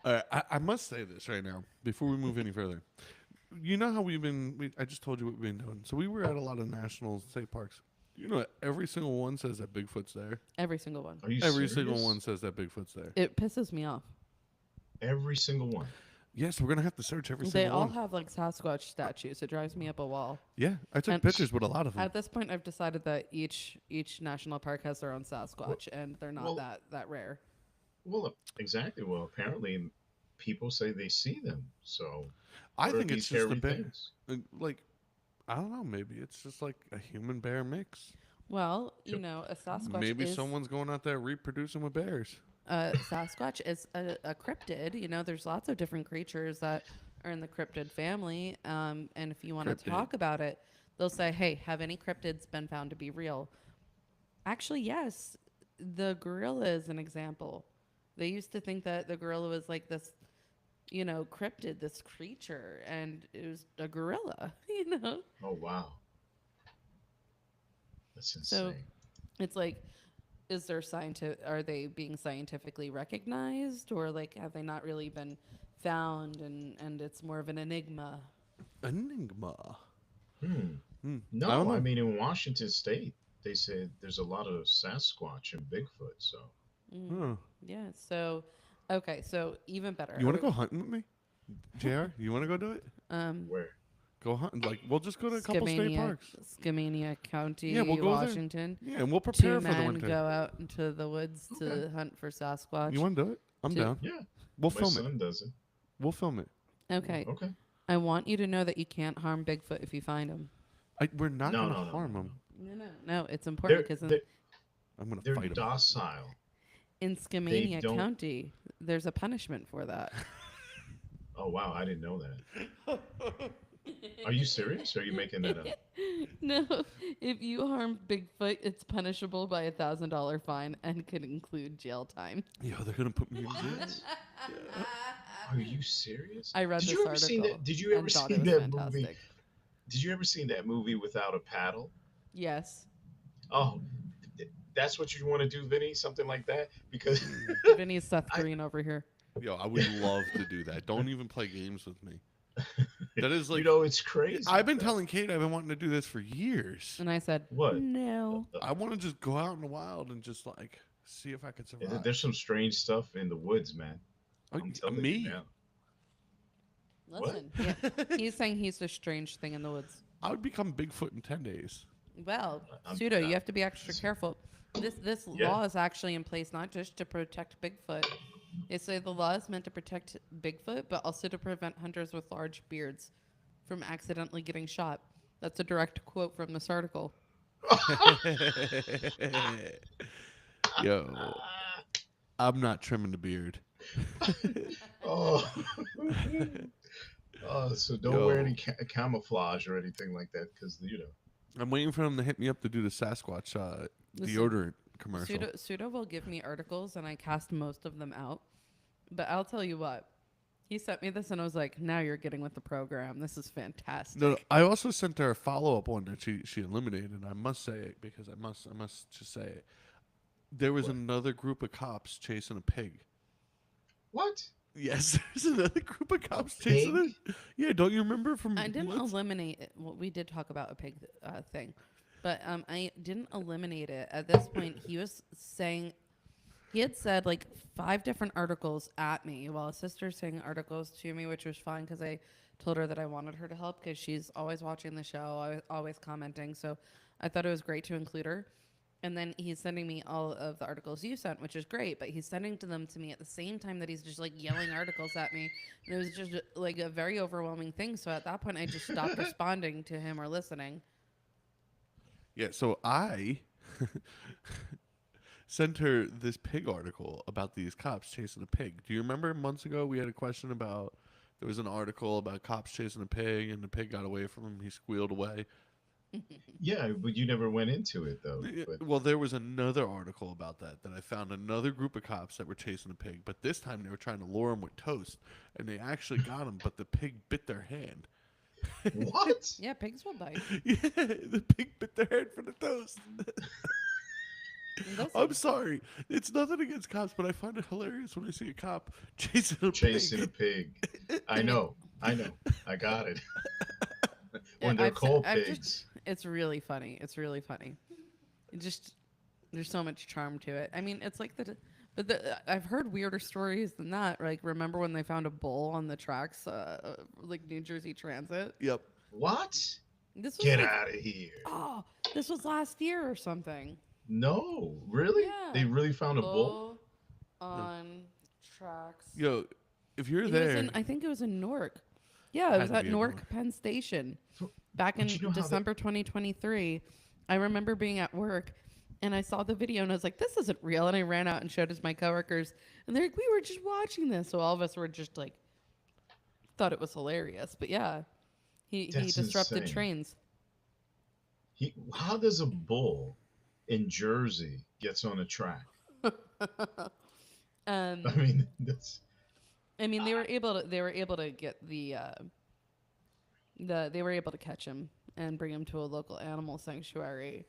All right, I must say this right now before we move any further. You know how I just told you what we've been doing. So we were at a lot of national state parks. You know, every single one says that Bigfoot's there. Every single one. Are you Every serious? single one says that Bigfoot's there. It pisses me off. Every single one. Yes, we're gonna have to search every They single all one. have like Sasquatch statues. It drives me up a wall. Yeah, I took And pictures with a lot of them. at this point, I've decided that each national park has their own Well, Sasquatch, and they're not well, that rare. exactly. Well, apparently, people say they see them. So, I what are think it's these just a hairy bear. things? Like I don't know. Maybe it's just like a human bear mix. Well, Sure. a Sasquatch Maybe is someone's going out there reproducing with bears. a cryptid. There's lots of different creatures that are in the cryptid family. And if you want to Cryptid. talk about it, they'll say, "Hey, have any cryptids been found to be real?" Actually, yes. The gorilla is an example. They used to think that the gorilla was like this, cryptid, this creature, and it was a gorilla. Oh, wow. That's So insane. it's like, is there scientific? Are they being scientifically recognized, or like have they not really been found, and it's more of an enigma? Enigma. Hmm. I don't No, I know. mean, in Washington State, they said there's a lot of Sasquatch and Bigfoot. So, Mm. Huh. Yeah. So, okay. So even better. You want to go hunting with me, Jr.? You want to go do it? Um, where? Go hunt. Like we'll just go to a couple state Skamania, parks. Skamania Yeah, we'll County, go there. Washington. Yeah, and we'll Two prepare for the men winter. go out into the woods Okay. to hunt for Sasquatch. You want to do it? I'm Two. down. Yeah, We'll my film it. son does it. We'll film it. Okay. Okay. I want you to know that you can't harm Bigfoot if you find him. We're not No, gonna no, no, harm no, them. No. It's important They're because they're, I'm gonna they're fight them. docile. in They Skamania don't. County, there's a punishment for that. Oh wow, I didn't know that. Are you serious? Or are you making that up? No, if you harm Bigfoot, it's punishable by $1,000 fine and could include jail time. Yo, they're gonna put me in jail. What? Are you serious? I read Did this you ever see article that? Did you ever and thought see it was that movie? fantastic. Did you ever see that movie Without a Paddle? Yes. Oh, that's what you want to do, Vinny? Something like that? Because Vinny's Seth I, Green over here. Yo, I would love to do that. Don't even play games with me. That is like it's crazy. I've been though. telling Kate I've been wanting to do this for years. And I said, What? no. I want to just go out in the wild and just like see if I could survive. There's some strange stuff in the woods, man. Oh, I'm telling me? you now. Listen, yeah, he's saying he's a strange thing in the woods. I would become Bigfoot in 10 days. Well, I'm Pseudo, you not- have to be extra careful. This Yeah. law is actually in place not just to protect Bigfoot. They say the law is meant to protect Bigfoot, but also to prevent hunters with large beards from accidentally getting shot. That's a direct quote from this article. Yo, I'm not trimming the beard. Oh. Oh, so don't Yo. wear any camouflage or anything like that, because I'm waiting for them to hit me up to do the Sasquatch Listen, deodorant commercial. Pseudo will give me articles, and I cast most of them out. But I'll tell you what. He sent me this, and I was like, now you're getting with the program. This is fantastic. No, I also sent her a follow up one that she eliminated. And I must say it because I must just say it. There was What? another group of cops chasing a pig. What? Yes, there's another group of cops chasing pig? it. Yeah, don't you remember from? I didn't Woods? eliminate it. Well, we did talk about a pig thing, but I didn't eliminate it. At this point, he was saying he had said like 5 different articles at me, while his sister's saying articles to me, which was fine because I told her that I wanted her to help because she's always watching the show, always commenting. So I thought it was great to include her. And then he's sending me all of the articles you sent, which is great, but he's sending them to me at the same time that he's just like yelling articles at me. And it was just like a very overwhelming thing. So at that point, I just stopped responding to him or listening. Yeah, so I sent her this pig article about these cops chasing a pig. Do you remember months ago we had a question about there was an article about cops chasing a pig and the pig got away from him, he squealed away. Yeah, but you never went into it though. But Well, there was another article about that I found another group of cops that were chasing a pig, but this time they were trying to lure him with toast, and they actually got him, but the pig bit their hand. what? Yeah, pigs will bite. Yeah, the pig bit their hand for the toast. Listen, I'm sorry. It's nothing against cops, but I find it hilarious when I see a cop Chasing a pig. pig. I know. I got it. yeah, When they're cold I've pigs. it's really funny. It's really funny. It just there's so much charm to it. I mean, it's like the But I've heard weirder stories than that. Like, remember when they found a bull on the tracks, like New Jersey Transit? Yep. What? This was Get like, out of here. oh, this was last year or something. No, really? Yeah, They really found a bull? bull No. on tracks. Yo, if you're It was there, in, I think it was in Newark. Yeah, it had was to at be in Newark Penn Station back But in you know how December 2023. I remember being at work and I saw the video and I was like, this isn't real. And I ran out and showed it to my coworkers. And they're like, we were just watching this. So all of us were just like, thought it was hilarious. But yeah, he That's disrupted insane. trains. How does a bull in Jersey gets on a track? I Um, mean, that's I mean, they were able to get they were able to catch him and bring him to a local animal sanctuary.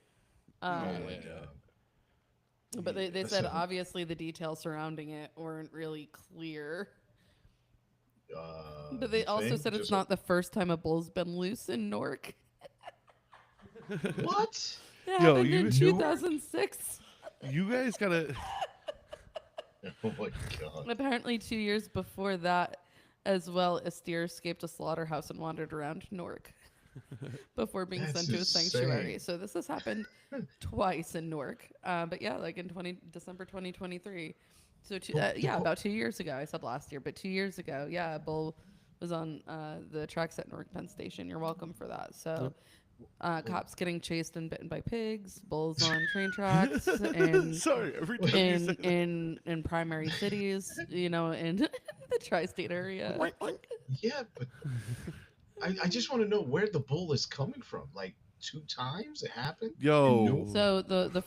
oh Um, my god. But they That's said obviously the details surrounding it weren't really clear. But they you also think? said it's Just not the first time a bull's been loose in Newark. what? It Yo, happened in Newark? 2006. you guys gotta. Oh my god. Apparently 2 years before that as well, a steer escaped a slaughterhouse and wandered around Newark before being That's sent to a sanctuary. insane. So this has happened twice in Newark. But yeah, like in December 2023. So about 2 years ago. I said last year, but 2 years ago, yeah, a bull was on the tracks at Newark Penn Station. You're welcome for that. So cops getting chased and bitten by pigs, bulls on train tracks, and Sorry, every time you say that. in primary cities, in the tri-state area. Yeah, but I just want to know where the bull is coming from. Like 2 times it happened? Yo. In Newark? So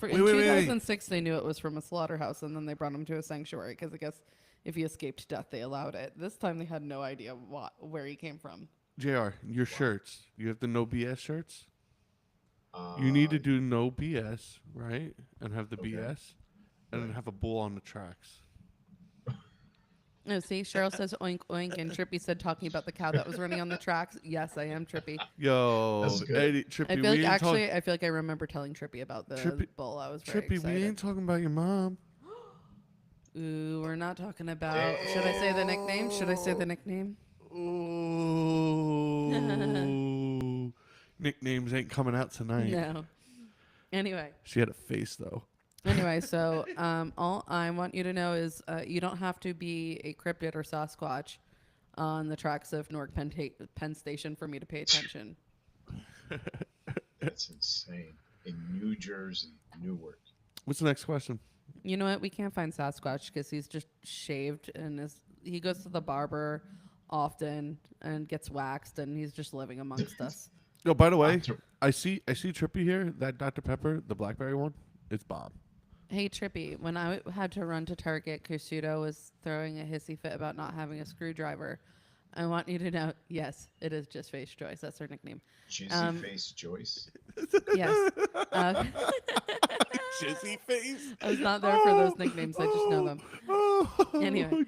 in wait. 2006 they knew it was from a slaughterhouse, and then they brought him to a sanctuary because I guess if he escaped death they allowed it. This time they had no idea where he came from. JR, your shirts. You have the no BS shirts? You need to do no BS, right? And have the Okay. BS. And then have a bull on the tracks. Oh, see, Cheryl says oink oink, and Trippy said talking about the cow that was running on the tracks. Yes, I am Trippy. Yo, That's good. Eddie, Trippy, I feel we like ain't actually, I feel like I remember telling Trippy about the Trippy- bull. I was very Trippy, we excited. ain't talking about your mom. Ooh, we're not talking about. Should I say the nickname? Should I say the nickname? Ooh. Nicknames ain't coming out tonight. No. Anyway. She had a face, though. Anyway, so all I want you to know is you don't have to be a cryptid or Sasquatch on the tracks of Newark Penn Station for me to pay attention. That's insane. In New Jersey, Newark. What's the next question? You know what? We can't find Sasquatch because he's just shaved and he goes to the barber often and gets waxed, and he's just living amongst us. Oh, by the way, Dr. I see Trippy here. That Dr. Pepper, the blackberry one, it's bomb. Hey, Trippy, when I had to run to Target, Kusuto was throwing a hissy fit about not having a screwdriver. I want you to know, yes, it is just Face Joyce. That's her nickname. Cheesy Face Joyce. Yes. Jizzy face. I was not there for those nicknames. I just know them. Anyway,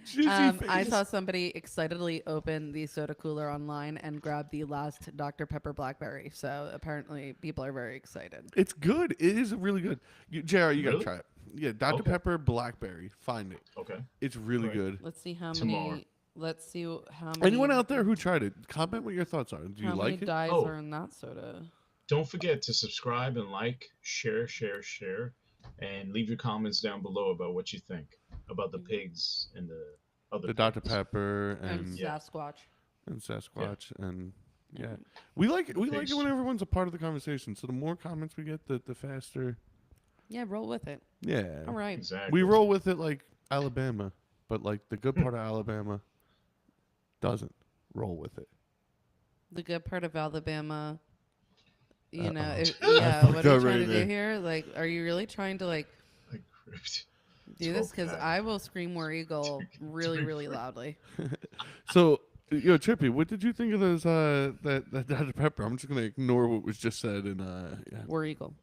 I saw somebody excitedly open the soda cooler online and grab the last Dr. Pepper Blackberry. So apparently people are very excited. It's good. It is really good. JR, you gotta Really? try it. Yeah, Dr. Okay. Pepper Blackberry. Find it. Okay. It's really Right. good. Let's see how Tomorrow. many. Let's see how many. Anyone out there who tried it, comment what your thoughts are. Do you How like many it? dyes Oh. are in that soda? Don't forget to subscribe and like, share, and leave your comments down below about what you think about the pigs and the other The Dr. pigs. Pepper And and Yeah. Sasquatch. Sasquatch and yeah, And- we like it Pigs. when everyone's a part of the conversation. So the more comments we get, the faster. Yeah, roll with it. Yeah, All right. Exactly. we roll with it like Alabama, but like the good part of Alabama doesn't roll with it. The good part of Alabama, you know, Uh-oh. yeah, fucked what are you up trying right to there. do here? Like, are you really trying to, like, Like, cribbed. do this? Because bad. I will scream War Eagle really, Too really free. loudly. So, yo, Trippy, what did you think of those that Dr. Pepper? I'm just gonna ignore what was just said and yeah. War Eagle.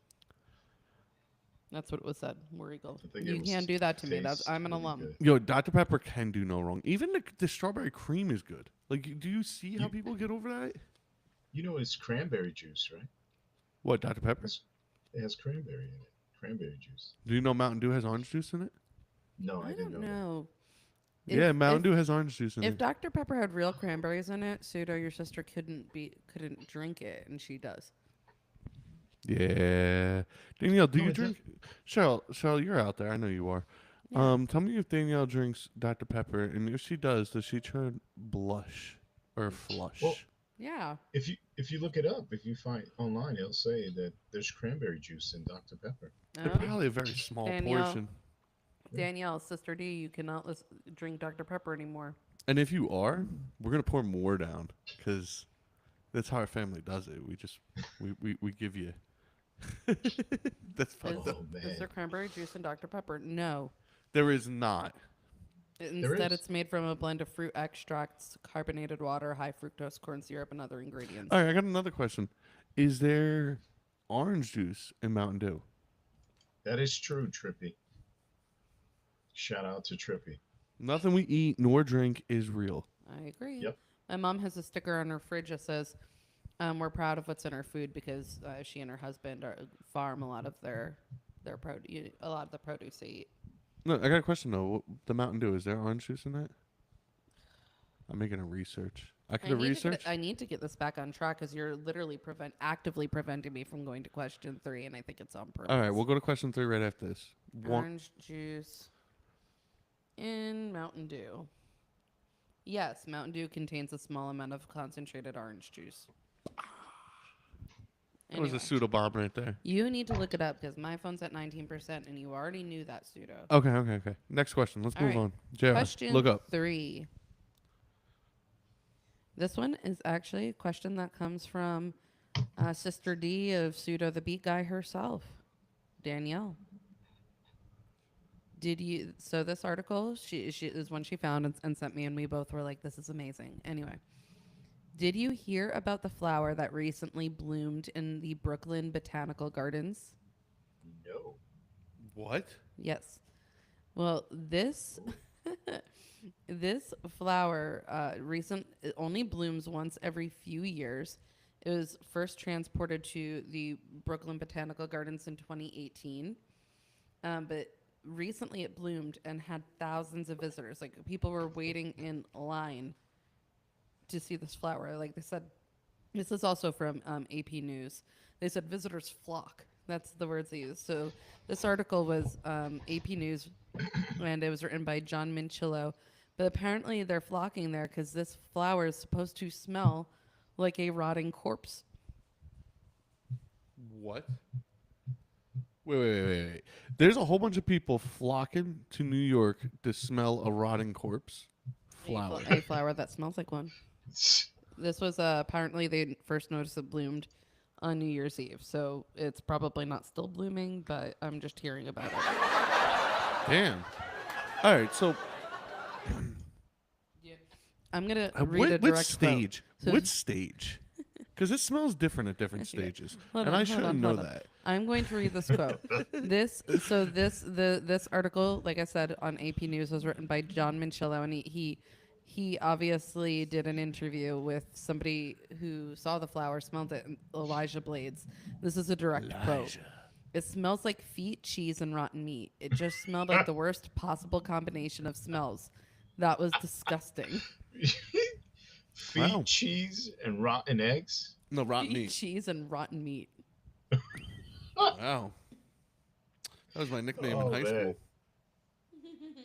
That's what it was said. War Eagle. I think it You was can't do that to me. That's tastes I'm an really alum. good. Yo, Dr. Pepper can do no wrong. Even the strawberry cream is good. Like, do you see how You- people get over that? You know it's cranberry juice, right? What, Dr. Pepper? It has cranberry in it. Cranberry juice. Do you know Mountain Dew has orange juice in it? No, I I didn't don't know that. know. Yeah, If Mountain Dew has orange juice in if it. Dr Pepper had real cranberries in it, Pseudo, your sister couldn't drink it, and she does. Yeah. Danielle, do No, you it does. drink? Cheryl, you're out there. I know you are. Yeah. Tell me if Danielle drinks Dr. Pepper, and if she does she turn blush or Well, flush? Yeah. if you look it up, if you find online, it'll say that there's cranberry juice in Dr Pepper. It's Oh, probably a very small Danielle. portion. Yeah. Danielle, Sister D, you cannot drink Dr Pepper anymore. And if you are, we're gonna pour more down because that's how our family does it. We just we give you. That's Is fucked up. Oh is man, there cranberry juice in Dr Pepper? No. There is not. there Instead, is. it's made from a blend of fruit extracts, carbonated water, high fructose corn syrup, and other ingredients. All right, I got another question. Is there orange juice in Mountain Dew? That is true, Trippy. Shout out to Trippy. Nothing we eat nor drink is real. I agree. Yep. My mom has a sticker on her fridge that says, "We're proud of what's in our food because she and her husband farm a lot of their produce, a lot of the produce they eat." No, I got a question though. The Mountain Dew, is there orange juice in that? I'm making a research. I could have researched. I need to get this back on track because you're literally actively preventing me from going to question 3, and I think it's on purpose. All right, we'll go to question 3 right after this. Orange juice in Mountain Dew. Yes, Mountain Dew contains a small amount of concentrated orange juice. That was a Anyway, pseudo bomb right there. you need to look it up because my phone's at 19%, and you already knew that, Pseudo. Okay. Next question. Let's All move right. on. JR, Question look up. 3. This one is actually a question that comes from Sister D of Pseudo the Beat Guy herself, Danielle. So this article, she is one she found and sent me, and we both were like, this is amazing. Anyway, did you hear about the flower that recently bloomed in the Brooklyn Botanical Gardens? No. What? Yes. Well, this this flower it only blooms once every few years. It was first transported to the Brooklyn Botanical Gardens in 2018, but recently it bloomed and had thousands of visitors. Like, people were waiting in line to see this flower. Like they said, this is also from AP News. They said visitors flock. That's the words they used. So this article was AP News, and it was written by John Minchillo. But apparently they're flocking there because this flower is supposed to smell like a rotting corpse. What? Wait. There's a whole bunch of people flocking to New York to smell a rotting corpse flower. A flower that smells like one. This was apparently they first noticed it bloomed on New Year's Eve. So it's probably not still blooming, but I'm just hearing about it. Damn. All right, so I'm going to read a direct which quote. stage? So- Which stage? Because it smells different at different stages, Hold and on, I hold shouldn't on, know hold on. that. I'm going to read this quote. This article, like I said, on AP News was written by John Minchillo, and he obviously did an interview with somebody who saw the flower, smelled it, Elijah Blades. This is a direct quote. It smells like feet, cheese, and rotten meat. It just smelled like the worst possible combination of smells. That was disgusting. Feet, Wow. cheese, and rotten eggs. No, rotten Feet, meat. cheese, and rotten meat. Wow. That was my nickname Oh, in high man.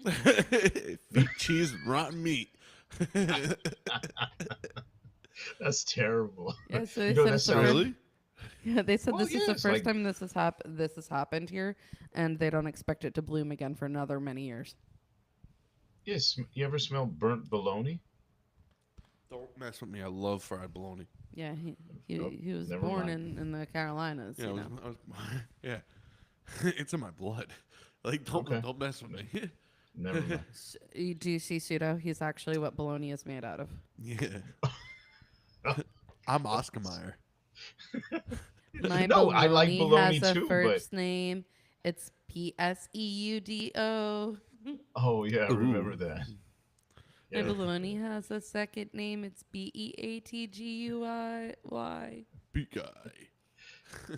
school. Feet, cheese, and rotten meat. That's terrible. Yeah, so You they know, said that it's the sounds- first- Really? Yeah, they said Well, this is yeah, the it's first like- time this has happened here, and they don't expect it to bloom again for another many years. Yes. You ever smell burnt bologna? Don't mess with me. I love fried bologna. Yeah, Nope, he was never born mind. in the Carolinas. Yeah, You I know. was, yeah. It's in my blood. Like, Okay. don't mess with me. Never mind. Do you see Pseudo? He's actually what bologna is made out of. Yeah. I'm Oscar Mayer. My No, I like bologna bologna has a too, first name. It's Pseudo. Oh yeah, I remember Ooh. that. My Yeah. bologna has a second name. It's Beatguy. Big guy.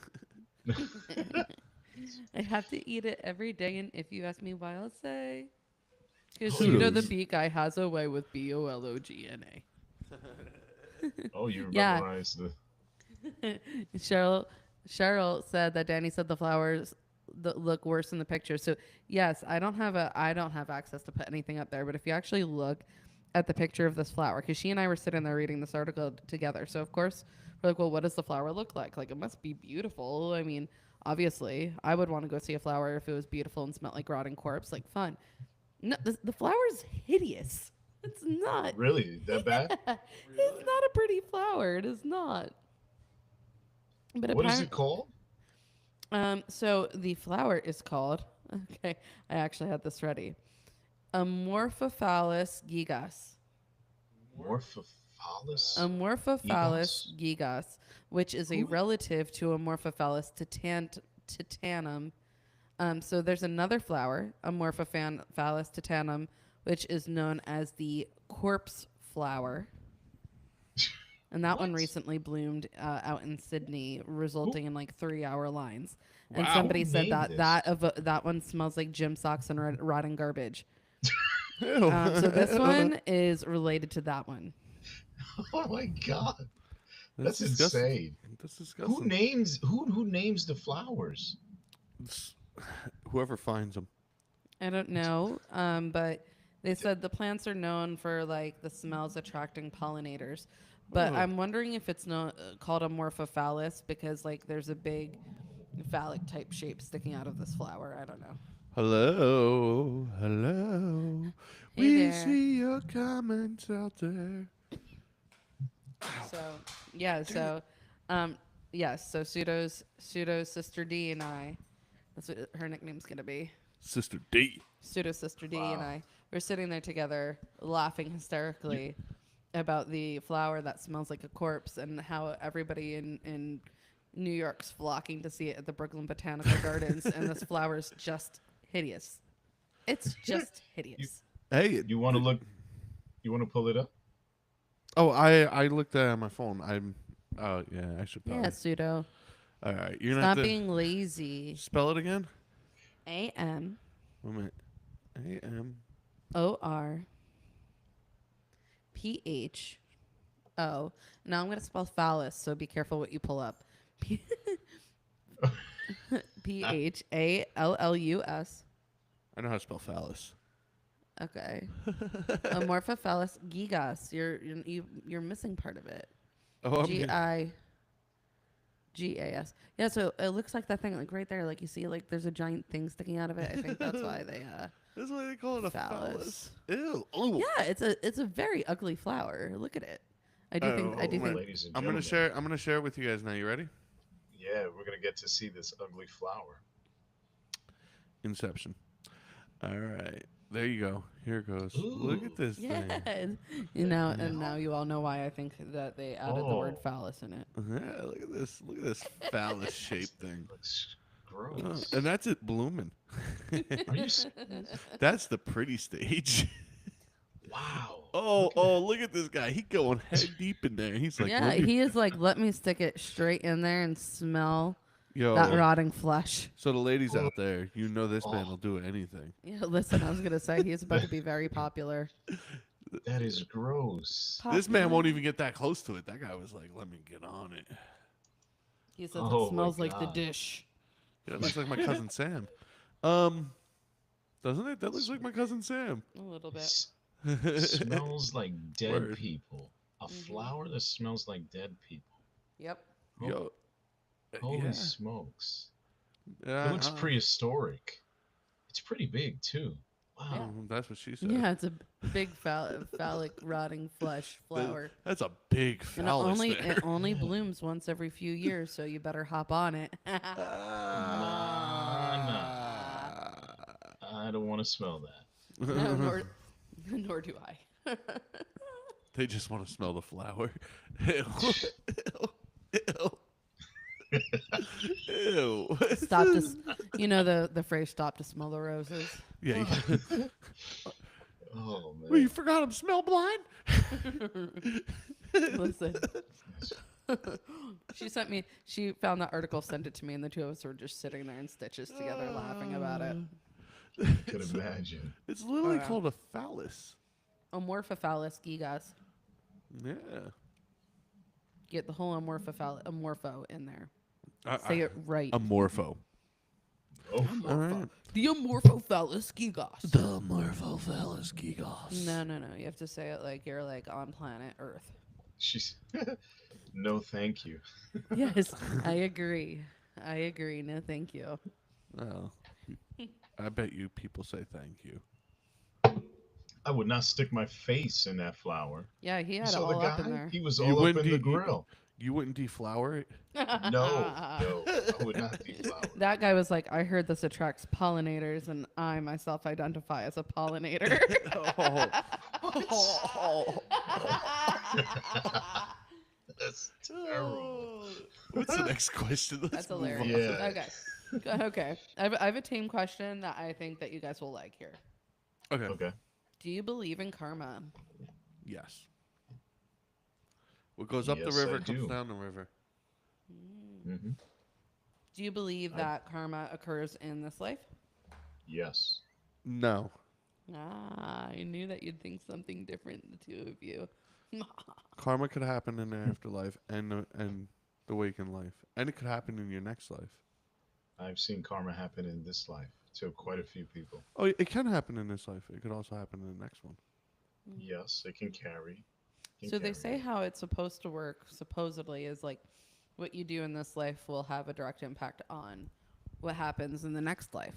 I have to eat it every day, and if you ask me why, I'll say Because Oh, Pseudo you- the Beak Guy has a way with BOLOGNA. Oh, you Yeah. memorized the. Cheryl said that Danny said the flowers look worse in the picture. So yes, I don't have access to put anything up there. But if you actually look at the picture of this flower, because she and I were sitting there reading this article together, so of course we're like, well, what does the flower look like? Like it must be beautiful. I mean, obviously, I would want to go see a flower if it was beautiful and smelled like rotting corpse, like fun. No, the flower's hideous. It's not. Really? That bad? It's not a pretty flower. It is not. But What is apparently, it called? so the flower is called. Okay, I actually had this ready. Amorphophallus gigas. Morphophallus? Amorphophallus gigas, which is a Who? relative to Amorphophallus titanum. So there's another flower, Amorphophallus titanum, which is known as the corpse flower. And that one What? recently bloomed out in Sydney, resulting in like 3-hour lines. And Wow. somebody Who said named that one smells like gym socks and rotting garbage. Ew. So this one is related to that one. Oh my god, that's disgusting. insane. That's disgusting. Who names the flowers? It's- Whoever finds them. I don't know, but they said the plants are known for like the smells attracting pollinators. But Oh. I'm wondering if it's not called Amorphophallus because like there's a big phallic type shape sticking out of this flower. I don't know. Hello, hello. Hey we there. see your comments out there. So yeah, so yes, so pseudo's sister D and I, that's what her nickname's gonna be. Sister D. Pseudo sister D Wow. and I were sitting there together, laughing hysterically about the flower that smells like a corpse and how everybody in New York's flocking to see it at the Brooklyn Botanical Gardens, and this flower's just hideous. It's just hideous. Hey, You want to look? You want to pull it up? Oh, I looked at it on my phone. Oh yeah, I should probably. Yeah, pseudo. All right, you're gonna Stop have to being lazy. spell it again. A-M-O-R. Wait a minute. P-H-O. Now I'm going to spell phallus, so be careful what you pull up. P-H-A-L-L-U-S. I know how to spell phallus. Okay. Amorphophallus gigas. You're missing part of it. Oh, G-I-G-A-S. Yeah, so it looks like that thing, like right there, like you see, like there's a giant thing sticking out of it. I think that's why they, That's why they call it a phallus. Ew. Oh. Yeah, it's a very ugly flower. Look at it. I do think Ladies and I'm gentlemen. gonna share it with you guys now. You ready? Yeah, we're gonna get to see this ugly flower. Inception. All right. There you go. Here it goes. Look at this thing. Yes. And now you all know why I think that they added the word Oh. phallus in it. Yeah, look at this. Look at this phallus shaped thing. Looks gross. And that's it blooming. Are you? That's the pretty stage. Wow. Oh, look at this guy. He going head deep in there. He's like, Yeah, let me- he is like, let me stick it straight in there and smell yo. that rotting flesh. So the ladies out there, you know this man will do anything. Yeah, listen, I was gonna say he's about to be very popular. That is gross. This man won't even get that close to it. That guy was like, let me get on it. He says Oh it smells my like the God. dish. Yeah, it looks like my cousin Sam. Doesn't it? That looks like my cousin Sam. A little bit. Smells like dead Word. people. A flower that smells like dead people. Yep. Yo. Holy yeah. smokes. Yeah, It looks prehistoric. It's pretty big too. Wow. That's what she said. Yeah, it's a big phallic rotting flesh flower. That's a big And phallus there. it only blooms once every few years, so you better hop on it. I don't want to smell that. No, nor do I. They just want to smell the flower. Ew. Ew. Ew. Ew. Stop to, you know the phrase "stop to smell the roses." Yeah. Oh man. Well, you forgot I'm smell blind? Listen, she found that article, sent it to me, and the two of us were just sitting there in stitches together, laughing about it. I could imagine. It's literally yeah. called a phallus. Amorphophallus gigas. Yeah. Get the whole amorpho in there. I, Say it right. a morpho. Oh, All right. The amorphophallus gigas. The morphophallus gigos. No. You have to say it like you're like on planet Earth. she's no, thank you. Yes, I agree. No, thank you. Well, I bet you people say thank you. I would not stick my face in that flower. Yeah, he You had it saw the all up in guy? there. He was You all up wouldn't in the de- you, grill. you wouldn't deflower it? No, no, I would not deflower. That guy was like, I heard this attracts pollinators, and I myself identify as a pollinator. That's terrible. What's the next question? Let's That's move hilarious. Yeah. Okay. Okay. I have a team question that I think that you guys will like here. on. Okay. Okay. Do you believe in karma? Yes. What goes up Yes, the river I comes do. down the river. Hmm. Do you believe that karma occurs in this life? Yes. No. Ah, I knew that you'd think something different, the two of you. Karma could happen in the afterlife and the waking life. And it could happen in your next life. I've seen karma happen in this life to quite a few people. Oh, it can happen in this life. It could also happen in the next one. Yes, it can carry. So they say how it's supposed to work, supposedly, is like what you do in this life will have a direct impact on what happens in the next life.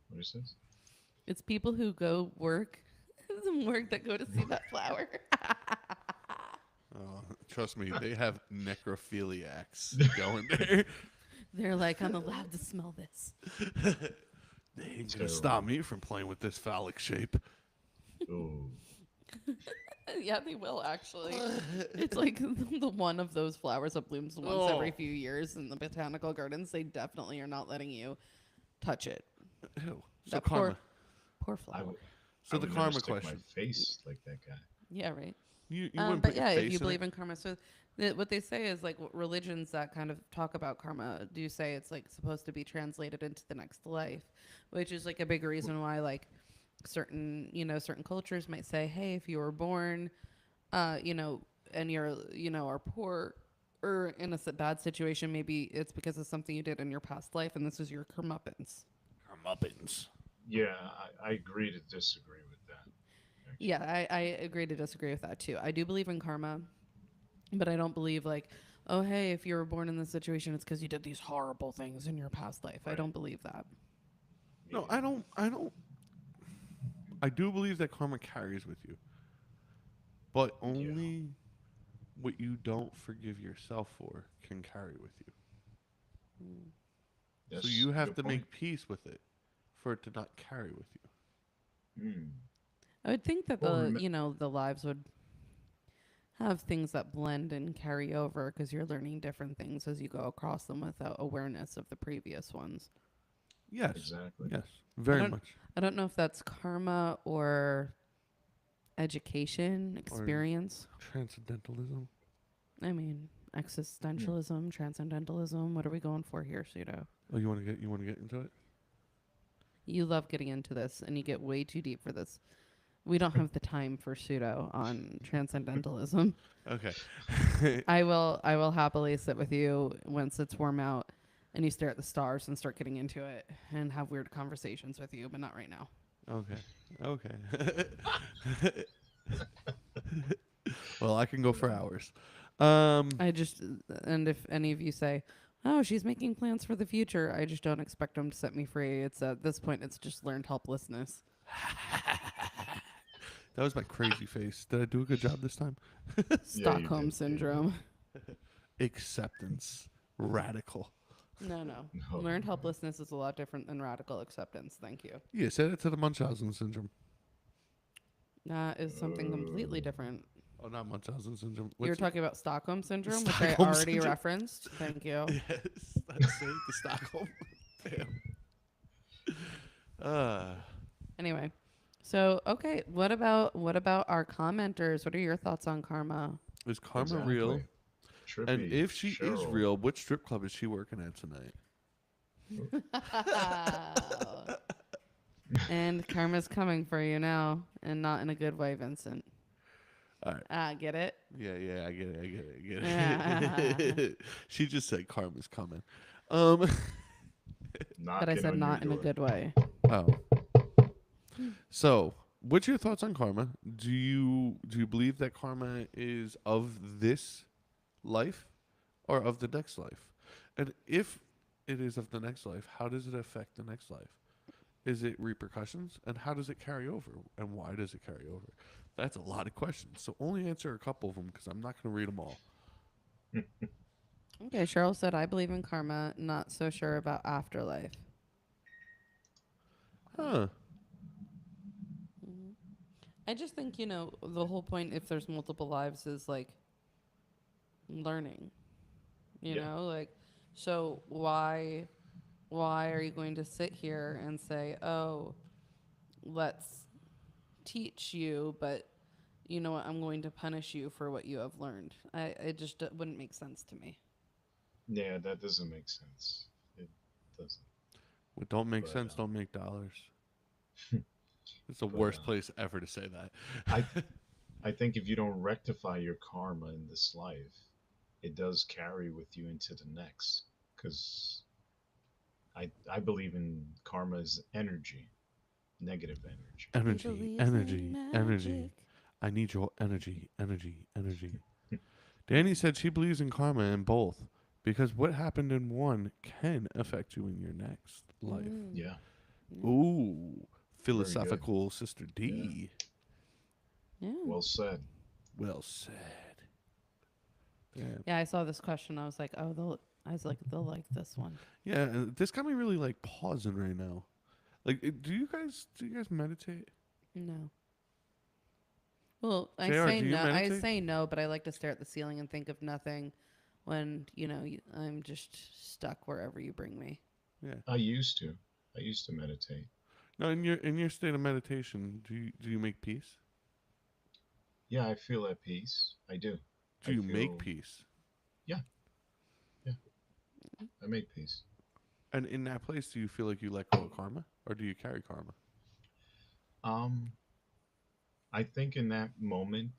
What is this? It's people who go work, some work that go to see that flower. Oh, trust me, they have necrophiliacs going there. They're like, I'm allowed to smell this. They ain't gonna Terrible. stop me from playing with this phallic shape. Ooh. Yeah, they will actually. It's like the one of those flowers that blooms once every few years in the botanical gardens. They definitely are not letting you touch it. Ew. So That karma. poor I flower. would, So I the would karma never stick question. my face like that guy. Yeah, right. You wouldn't But put your yeah, if face you in believe it? in karma, so what they say is like religions that kind of talk about karma do say it's like supposed to be translated into the next life, which is like a big reason why like certain cultures might say, hey, if you were born, and you're are poor or in a bad situation, maybe it's because of something you did in your past life, and this is your comeuppance. Muppets. Yeah, I agree to disagree with that. actually. Yeah, I agree to disagree with that too. I do believe in karma, but I don't believe like, oh, hey, if you were born in this situation, it's because you did these horrible things in your past life. I Right. don't believe that. No, I don't. I do believe that karma carries with you, but only what you don't forgive yourself for can carry with you. That's So you a have good to point. make peace with it for it to not carry with you. Mm. I would think that Well, the lives would have things that blend and carry over because you're learning different things as you go across them without awareness of the previous ones. Yes. Exactly. Yes. Very don't- much. I don't know if that's karma or education, experience. Transcendentalism. I mean, existentialism, transcendentalism. What are we going for here, Pseudo? Oh, you want to get into it? You love getting into this, and you get way too deep for this. We don't have the time for Pseudo on transcendentalism. Okay. I will happily sit with you once it's warm out, and you stare at the stars and start getting into it, and have weird conversations with you, but not right now. Okay. Well, I can go for hours. And if any of you say, "Oh, she's making plans for the future," I just don't expect them to set me free. It's at this point, it's just learned helplessness. That was my crazy face. Did I do a good job this time? Stockholm did. syndrome. Acceptance. Radical. No. No. Learned helplessness is a lot different than radical acceptance. Thank you. Yeah, say that to the Munchausen syndrome. That is something completely different. Oh, not Munchausen syndrome. You're What's it? talking about Stockholm syndrome, which I Stockholm already syndrome. referenced. Thank you. Yes, that's it. The Stockholm. Damn. Anyway, so okay, what about our commenters? What are your thoughts on karma? Is karma Exactly. real? Trippy, And if she is Cheryl. real, what strip club is she working at tonight? And karma's coming for you now, and not in a good way, Vincent. All right. Ah, get it? Yeah, yeah, I get it. I get it. I get Yeah. it. She just said karma's coming. Um. But I Knocking said on your not in a door. good way. Oh. So, what's your thoughts on karma? Do you believe that karma is of this life or of the next life? And if it is of the next life, how does it affect the next life? Is it repercussions? And how does it carry over? And why does it carry over? That's a lot of questions. So only answer a couple of them because I'm not going to read them all. Okay, Cheryl said, I believe in karma, not so sure about afterlife. Huh. Mhm. I just think, the whole point, if there's multiple lives, is like learning, Yeah, like, so why are you going to sit here and say, oh, let's teach you, but you know what, I'm going to punish you for what you have learned? It just wouldn't make sense to me. yeah, that doesn't make sense. It doesn't. What don't make But sense don't make dollars. um, It's the but worst place ever to say I that. I think if you don't rectify your karma in this life, it does carry with you into the next. Because I believe in karma as energy, negative energy. He Energy, believes in energy, magic. energy. I need your energy, energy, energy. Danny said she believes in karma in both because what happened in one can affect you in your next life. Mm, Yeah, yeah, Ooh, very good. philosophical Sister Yeah, D. yeah. well said. Well said. Damn. Yeah, I saw this question. I was like, oh, they'll like this one. Yeah, and this got me really like pausing right now. Like, do you guys meditate? No. Well, I Jr., say do you no. I meditate? say no, but I like to stare at the ceiling and think of nothing when, I'm just stuck wherever you bring me. Yeah. I used to. I used to meditate. No, in your state of meditation, do you make peace? Yeah, I feel at peace. I do. Do I you make feel, peace? yeah, yeah, I make peace. And in that place, do you feel like you let go of karma, or do you carry karma? Um, I think in that moment,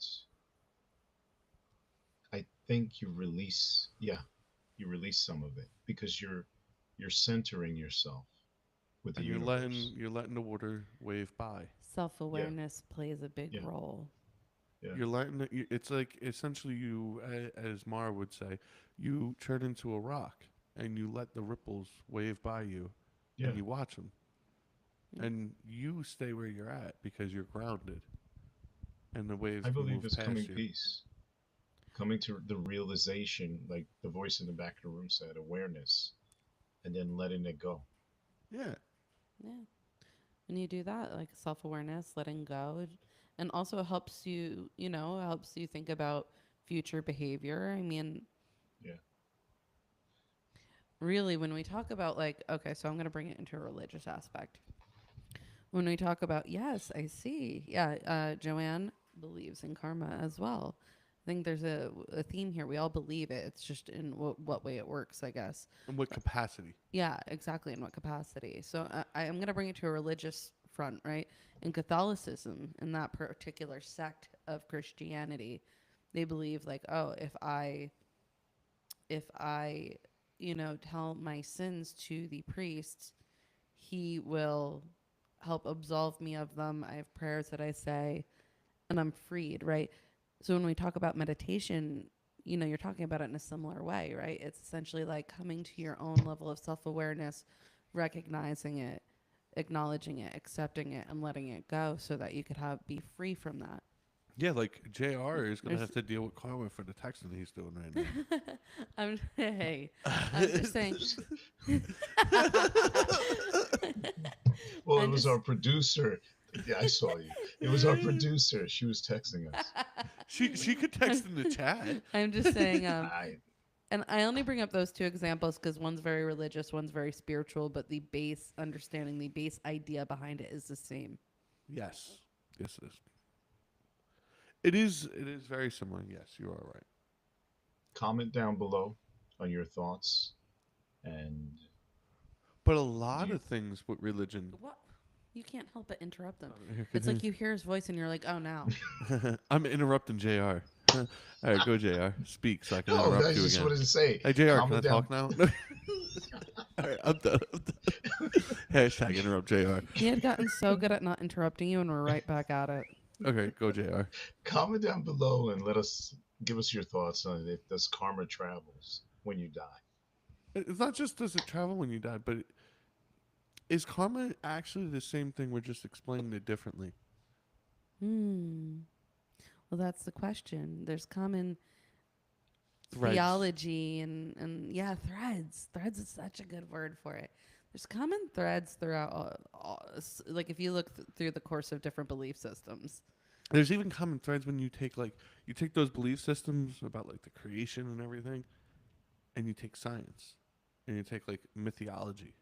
I think you release, yeah, you release some of it because you're centering yourself with the And you're letting universe. you're letting the water wave by. Self Yeah, awareness plays a big yeah, role. yeah, You're letting it's like essentially you, as Mara would say, you turn into a rock and you let the ripples wave by you, yeah. and you watch them, Mm. and you stay where you're at because you're grounded, and the waves I can believe move it's past coming you. peace, coming to the realization, like the voice in the back of the room said, awareness, and then letting it go. Yeah, Yeah. When you do that, like self awareness, letting go, and also helps you, helps you think about future behavior. I mean, Yeah, really, when we talk about, like, okay, so I'm going to bring it into a religious aspect. When we talk about, yes, I see. Yeah, Joanne believes in karma as well. I think there's a theme here. We all believe it. It's just in what way it works, I guess. and what capacity? Yeah, exactly. In what capacity? So I'm going to bring it to a religious front, right? In Catholicism, in that particular sect of Christianity, they believe like, oh, if I, tell my sins to the priest, he will help absolve me of them. I have prayers that I say, and I'm freed, right? So when we talk about meditation, you're talking about it in a similar way, right? It's essentially like coming to your own level of self awareness, recognizing it, acknowledging it, accepting it, and letting it go so that you could be free from that. Yeah, like Jr. is gonna There's have to deal with karma for the texting he's doing right now. I'm just saying. well, it I'm was just our producer. Yeah, I saw you. It was our producer. She was texting us. She could text in the chat. I'm just saying, I and I only bring up those two examples because one's very religious, one's very spiritual, but the base understanding, the base idea behind it is the same. Yes, yes, it is. It is very similar. Yes, you are right. comment down below on your thoughts and But But a lot You, of things with religion. What? You can't help but interrupt them. Here, It's like continue. you hear his voice and you're like, oh, now. I'm interrupting JR. All right, go JR. Speak so I can no, I interrupt you just again. wanted to say, Hey JR, can I comment down. talk now? All right, I'm done. Hashtag interrupt JR. He had gotten so good at not interrupting you, and we're right back at it. Okay, go JR. Comment down below and give us your thoughts on if does karma travels when you die. It's not just does it travel when you die, but is karma actually the same thing? We're just explaining it differently. Well, that's the question. There's common Threads. theology and yeah, threads. Threads is such a good word for it. There's common threads throughout, like if you look through the course of different belief systems. There's even common threads when you take those belief systems about like the creation and everything, and you take science, and you take like mythology,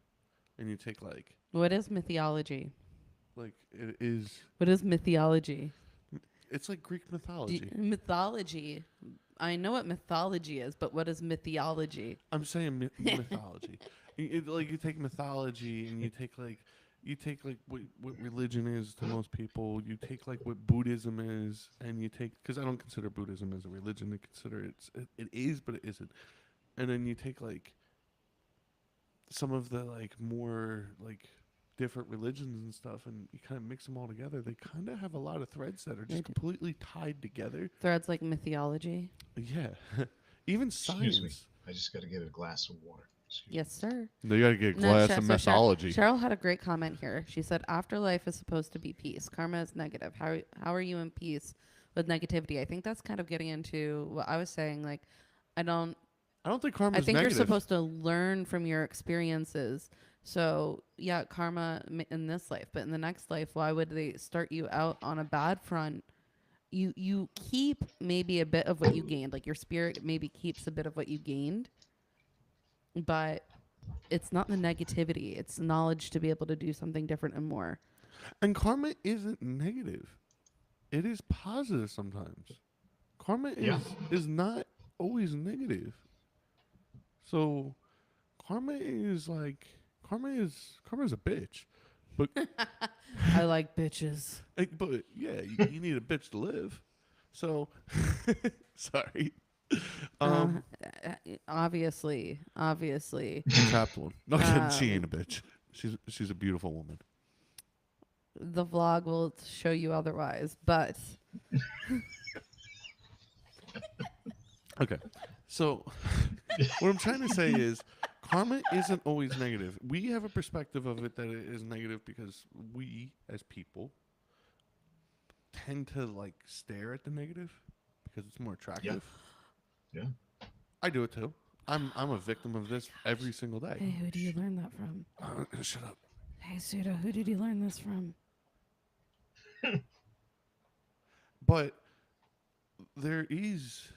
and you take like What is mythology? it is. What is mythology? It's like Greek mythology. Mythology. I know what mythology is, but what is mythology? I'm saying mythology. You take mythology and you take what religion is to most people. You take like what Buddhism is, and you take, because I don't consider Buddhism as a religion. I consider it is, but it isn't. And then you take like some of the like more like different religions and stuff, and you kind of mix them all together. They kind of have a lot of threads that are They just do. completely tied together. Threads like mythology. Yeah, even science. Excuse me. I just got to get a glass of water. Excuse Yes, sir. No, you gotta get a No, glass Cheryl- of so Cheryl- mythology. Cheryl had a great comment here. She said, "Afterlife is supposed to be peace. Karma is negative. How are you in peace with negativity?" I think that's kind of getting into what I was saying. Like, I don't. I don't think karma I is think negative. you're supposed to learn from your experiences. So yeah, karma in this life, but in the next life, why would they start you out on a bad front? You keep maybe a bit of what you gained. Like your spirit maybe keeps a bit of what you gained, but it's not the negativity. It's knowledge to be able to do something different and more. And karma isn't negative. It is positive sometimes. Karma Yeah. is not always negative. So karma is a bitch. But I like bitches. but yeah, you need a bitch to live. So sorry. Obviously. Trapped one. No kidding, she Um, ain't a bitch. She's a beautiful woman. The vlog will show you otherwise, but Okay. So what I'm trying to say is karma isn't always negative. We have a perspective of it that it is negative because we as people tend to like stare at the negative because it's more attractive. Yeah. I do it too. I'm a victim of this every single day. hey, who do you learn that from? Shut up. Hey, Pseudo, who did you learn this from? But there is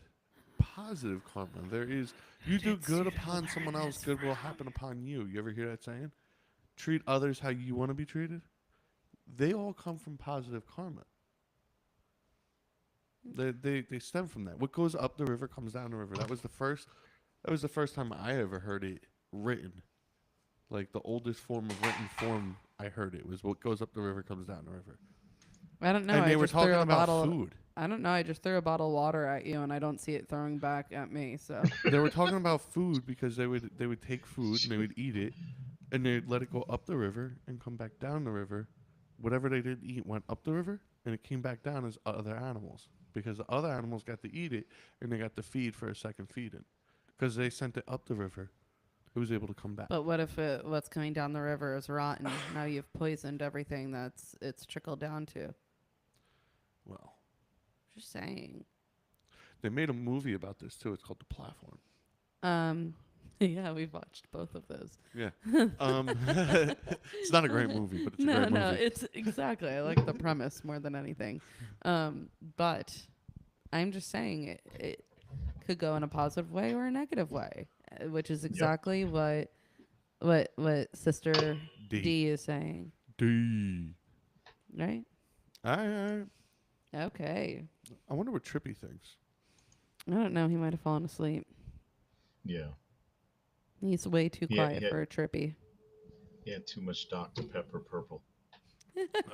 positive karma. There is you do good upon someone else, good will happen upon you. You ever hear that saying? Treat others how you want to be treated. They all come from positive karma. They stem from that. What goes up the river comes down the river. That was the first time I ever heard it written. Like the oldest form of written form I heard it was what goes up the river comes down the river. I don't know. And I they were just threw talking a about bottle. food. I don't know. I just threw a bottle of water at you, and I don't see it throwing back at me. So They were talking about food because they would take food and they would eat it, and they'd let it go up the river and come back down the river. Whatever they didn't eat went up the river, and it came back down as other animals because the other animals got to eat it and they got to feed for a second feeding because they sent it up the river. It was able to come back. but what if what's coming down the river is rotten? Now you've poisoned everything it's trickled down to. Well, Just saying. they made a movie about this too. It's called The Platform. Yeah, we've watched both of those. Yeah. It's not a great movie, but it's a great movie. No, it's exactly. I like the premise more than anything. But I'm just saying it could go in a positive way or a negative way, which is exactly what Sister D is saying. D. Right? All right. Okay. I wonder what Trippy thinks. I don't know. He might have fallen asleep. Yeah. He's way too Yeah, quiet yeah. for a trippy. He had too much Dr. Pepper purple.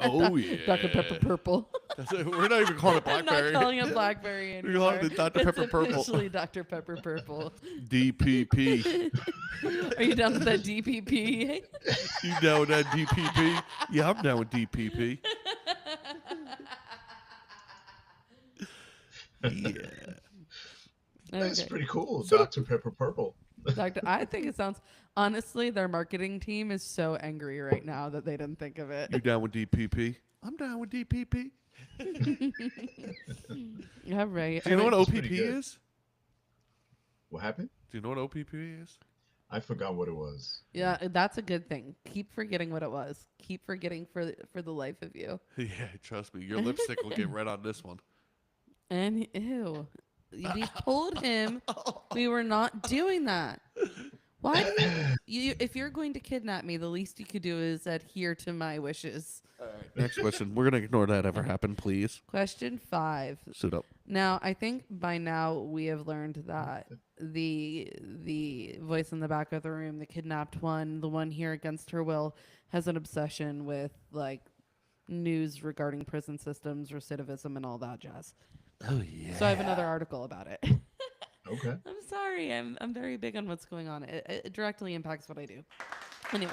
Oh yeah. Dr. Pepper Purple. That's it. We're not even calling it I'm blackberry. not calling it blackberry We're anymore. calling it Dr. Pepper It's Purple. officially Dr. Pepper Purple. DPP. Are you down with that DPP? You down with that DPP? Yeah, I'm down with DPP. Yeah. That's Okay. pretty cool, Dr. Pepper purple. I think it sounds, honestly, their marketing team is so angry right now that they didn't think of it. You down with DPP? I'm down with DPP. Yeah, right. Do you know what That's OPP pretty good. is? What happened? Do you know what OPP is? I forgot what it was. Yeah, that's a good thing. Keep forgetting what it was. Keep forgetting for the life of you. Yeah, trust me. Your lipstick will get red on this one. And ew, we told him we were not doing that. Why do you? If you're going to kidnap me, the least you could do is adhere to my wishes. All right. Next question. We're going to ignore that ever happened, please. Question 5. Suit up. Now, I think by now we have learned that the voice in the back of the room, the kidnapped one, the one here against her will, has an obsession with like news regarding prison systems, recidivism, and all that jazz. Oh, yeah. So I have another article about it. Okay. I'm sorry. I'm very big on what's going on. It directly impacts what I do. Anyway.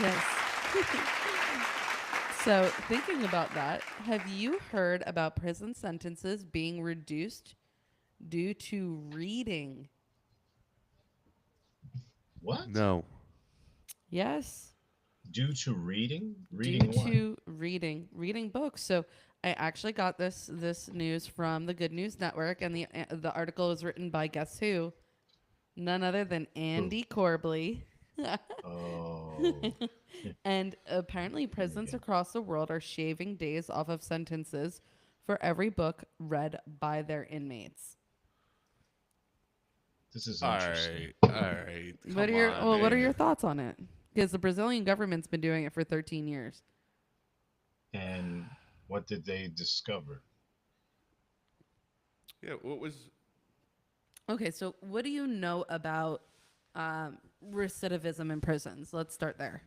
Yes. So, thinking about that, have you heard about prison sentences being reduced due to reading? What? No. Yes. Due to reading? Due Reading what? to reading books. So, I actually got this news from the Good News Network, and the article was written by guess who? None other than Andy Corbley. Oh. And apparently, prisons across the world are shaving days off of sentences for every book read by their inmates. This is All interesting. right. All right. What are your thoughts on it? Because the Brazilian government's been doing it for 13 years. And what did they discover? Yeah, what was... Okay, so what do you know about recidivism in prisons? Let's start there.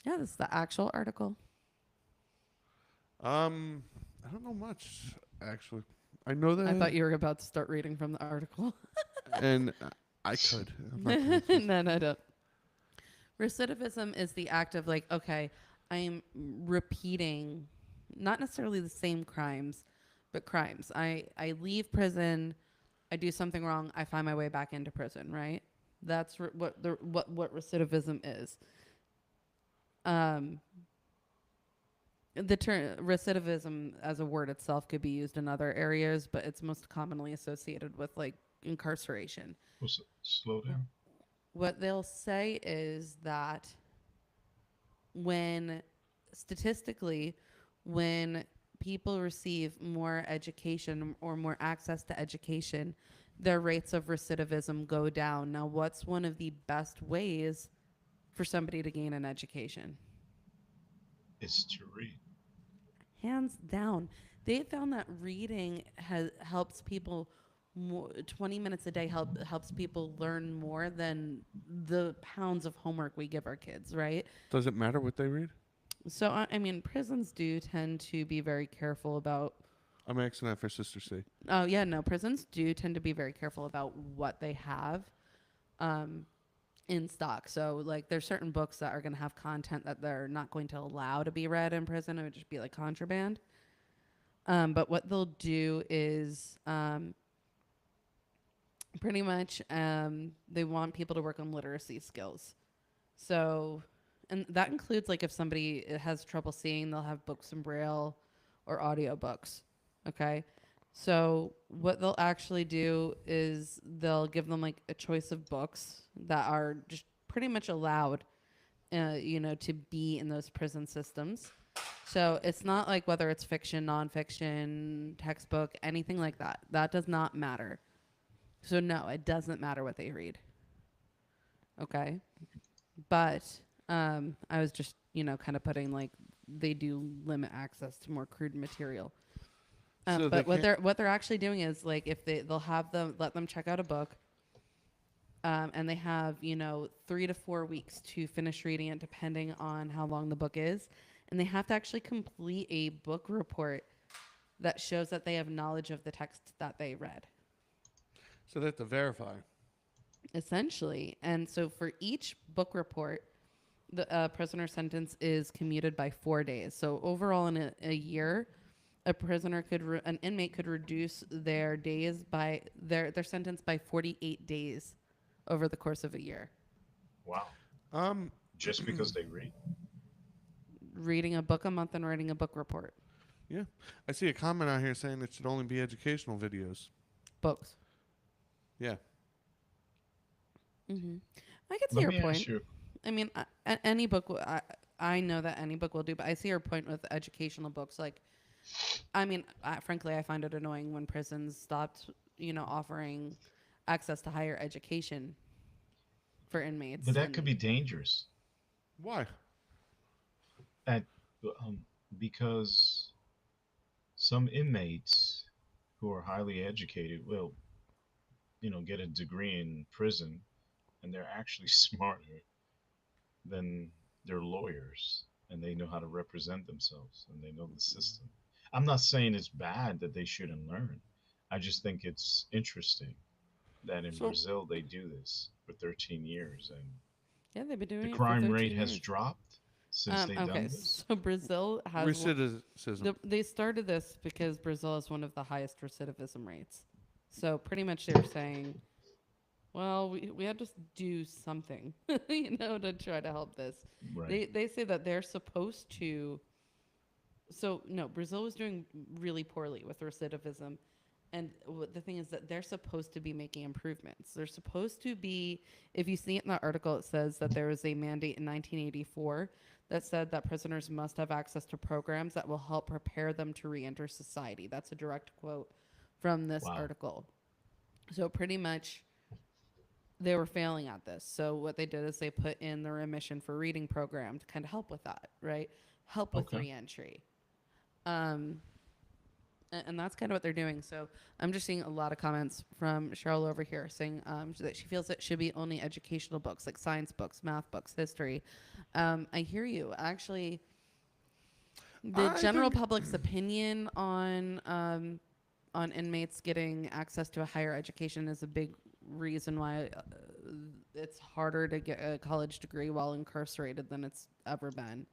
Yeah, this is the actual article. I don't know much, actually. I know that... I thought you were about to start reading from the article. And I could. I'm not gonna- No, don't. Recidivism is the act of like, okay, I'm repeating not necessarily the same crimes, but crimes. I leave prison, I do something wrong, I find my way back into prison, right? That's what recidivism is. The term recidivism as a word itself could be used in other areas, but it's most commonly associated with like incarceration. Slow down. What they'll say is that statistically, when people receive more education or more access to education, their rates of recidivism go down. Now, what's one of the best ways for somebody to gain an education? Is to read. Hands down. They found that reading helps people more, 20 minutes a day helps people learn more than the pounds of homework we give our kids, right? Does it matter what they read? So, I mean, prisons do tend to be very careful about... I'm asking that for Sister C. Oh, yeah, no. Prisons do tend to be very careful about what they have in stock. So, like, there's certain books that are going to have content that they're not going to allow to be read in prison. It would just be, like, contraband. But what they'll do is pretty much they want people to work on literacy skills. So... And that includes, like, if somebody has trouble seeing, they'll have books in Braille or audiobooks, okay? So what they'll actually do is they'll give them, like, a choice of books that are just pretty much allowed, to be in those prison systems. So it's not like whether it's fiction, nonfiction, textbook, anything like that. That does not matter. So, no, it doesn't matter what they read, okay? But... I was just, kind of putting like they do limit access to more crude material. So but what they're actually doing is like if they'll have them let them check out a book. and they have 3 to 4 weeks to finish reading it, depending on how long the book is, and they have to actually complete a book report that shows that they have knowledge of the text that they read, So they have to verify. essentially. And so for each book report, the prisoner sentence is commuted by 4 days. So overall, in a year, an inmate could reduce their days by their sentence by 48 days over the course of a year. Wow. Um, Just because they read. Reading a book a month and writing a book report. yeah. I see a comment out here saying it should only be educational videos. Books. Yeah. Mm-hmm. I can see Let your me point. ask you. I mean, any book, I know that any book will do, but I see your point with educational books. Like, I mean, frankly, I find it annoying when prisons stopped, offering access to higher education for inmates. But that could And be dangerous. Why? At, um, because some inmates who are highly educated will, get a degree in prison, and they're actually smarter than their lawyers, and they know how to represent themselves, and they know the system. I'm not saying it's bad that they shouldn't learn. I just think it's interesting that in So Brazil they do this for 13 years, and yeah, they've been the doing it for crime rate 13 has years. dropped since they've Okay, done this. so Brazil has recidivism. they started this because Brazil has one of the highest recidivism rates. So pretty much they were saying, well, we had to do something, to try to help this. Right. They say that they're supposed to. So no, Brazil was doing really poorly with recidivism, and the thing is that they're supposed to be making improvements. They're supposed to be. If you see it in the article, it says that there was a mandate in 1984 that said that prisoners must have access to programs that will help prepare them to reenter society. That's a direct quote from this Wow. article. So pretty much they were failing at this. So what they did is they put in the remission for reading program to kind of help with that, right? Help with Okay. reentry. Um, and that's kind of what they're doing. So I'm just seeing a lot of comments from Cheryl over here saying that she feels it should be only educational books, like science books, math books, history. I hear you. Actually, the I general think public's opinion on inmates getting access to a higher education is a big reason why it's harder to get a college degree while incarcerated than it's ever been.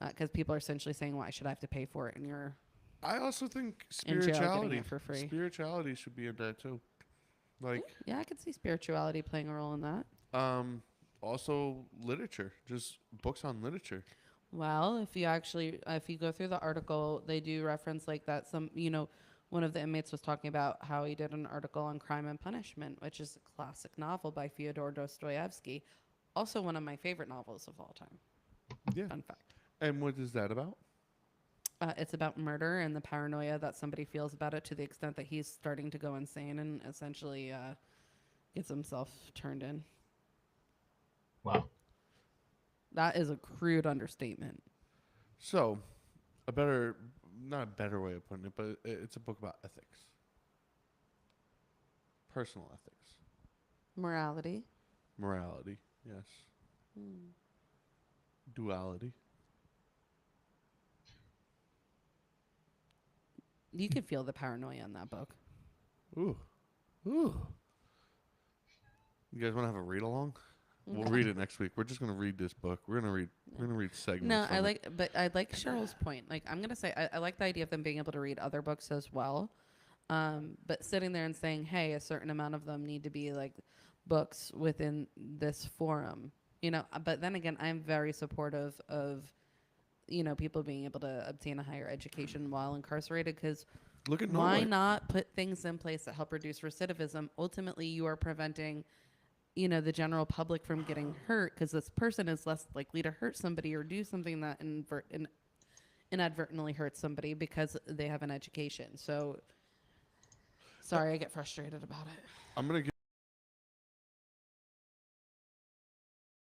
Because people are essentially saying, why should I have to pay for it? And you're I also think in jail getting spirituality it for free. spirituality should be in that too. Like Yeah, I could see spirituality playing a role in that. also literature, just books on literature. Well, if you go through the article, they do reference like that. One of the inmates was talking about how he did an article on Crime and Punishment, which is a classic novel by Fyodor Dostoevsky, also one of my favorite novels of all time. Yeah. Fun fact. And what is that about? It's about murder and the paranoia that somebody feels about it to the extent that he's starting to go insane and essentially gets himself turned in. Wow. That is a crude understatement. So, not a better way of putting it, but it's a book about ethics. Personal ethics. Morality. Morality, yes. Duality. You could feel the paranoia in that book. Ooh. Ooh. You guys want to have a read along? We'll read it next week. We're just gonna read this book. We're gonna read segments. No, from it. but I like Cheryl's point. Like, I'm gonna say I like the idea of them being able to read other books as well. But sitting there and saying, hey, a certain amount of them need to be like books within this forum, But then again, I'm very supportive of, people being able to obtain a higher education while incarcerated, because Look at why Norway. not put things in place that help reduce recidivism? Ultimately, you are preventing, the general public from getting hurt, because this person is less likely to hurt somebody or do something that inadvertently hurts somebody because they have an education. So, sorry, I get frustrated about it. I'm gonna give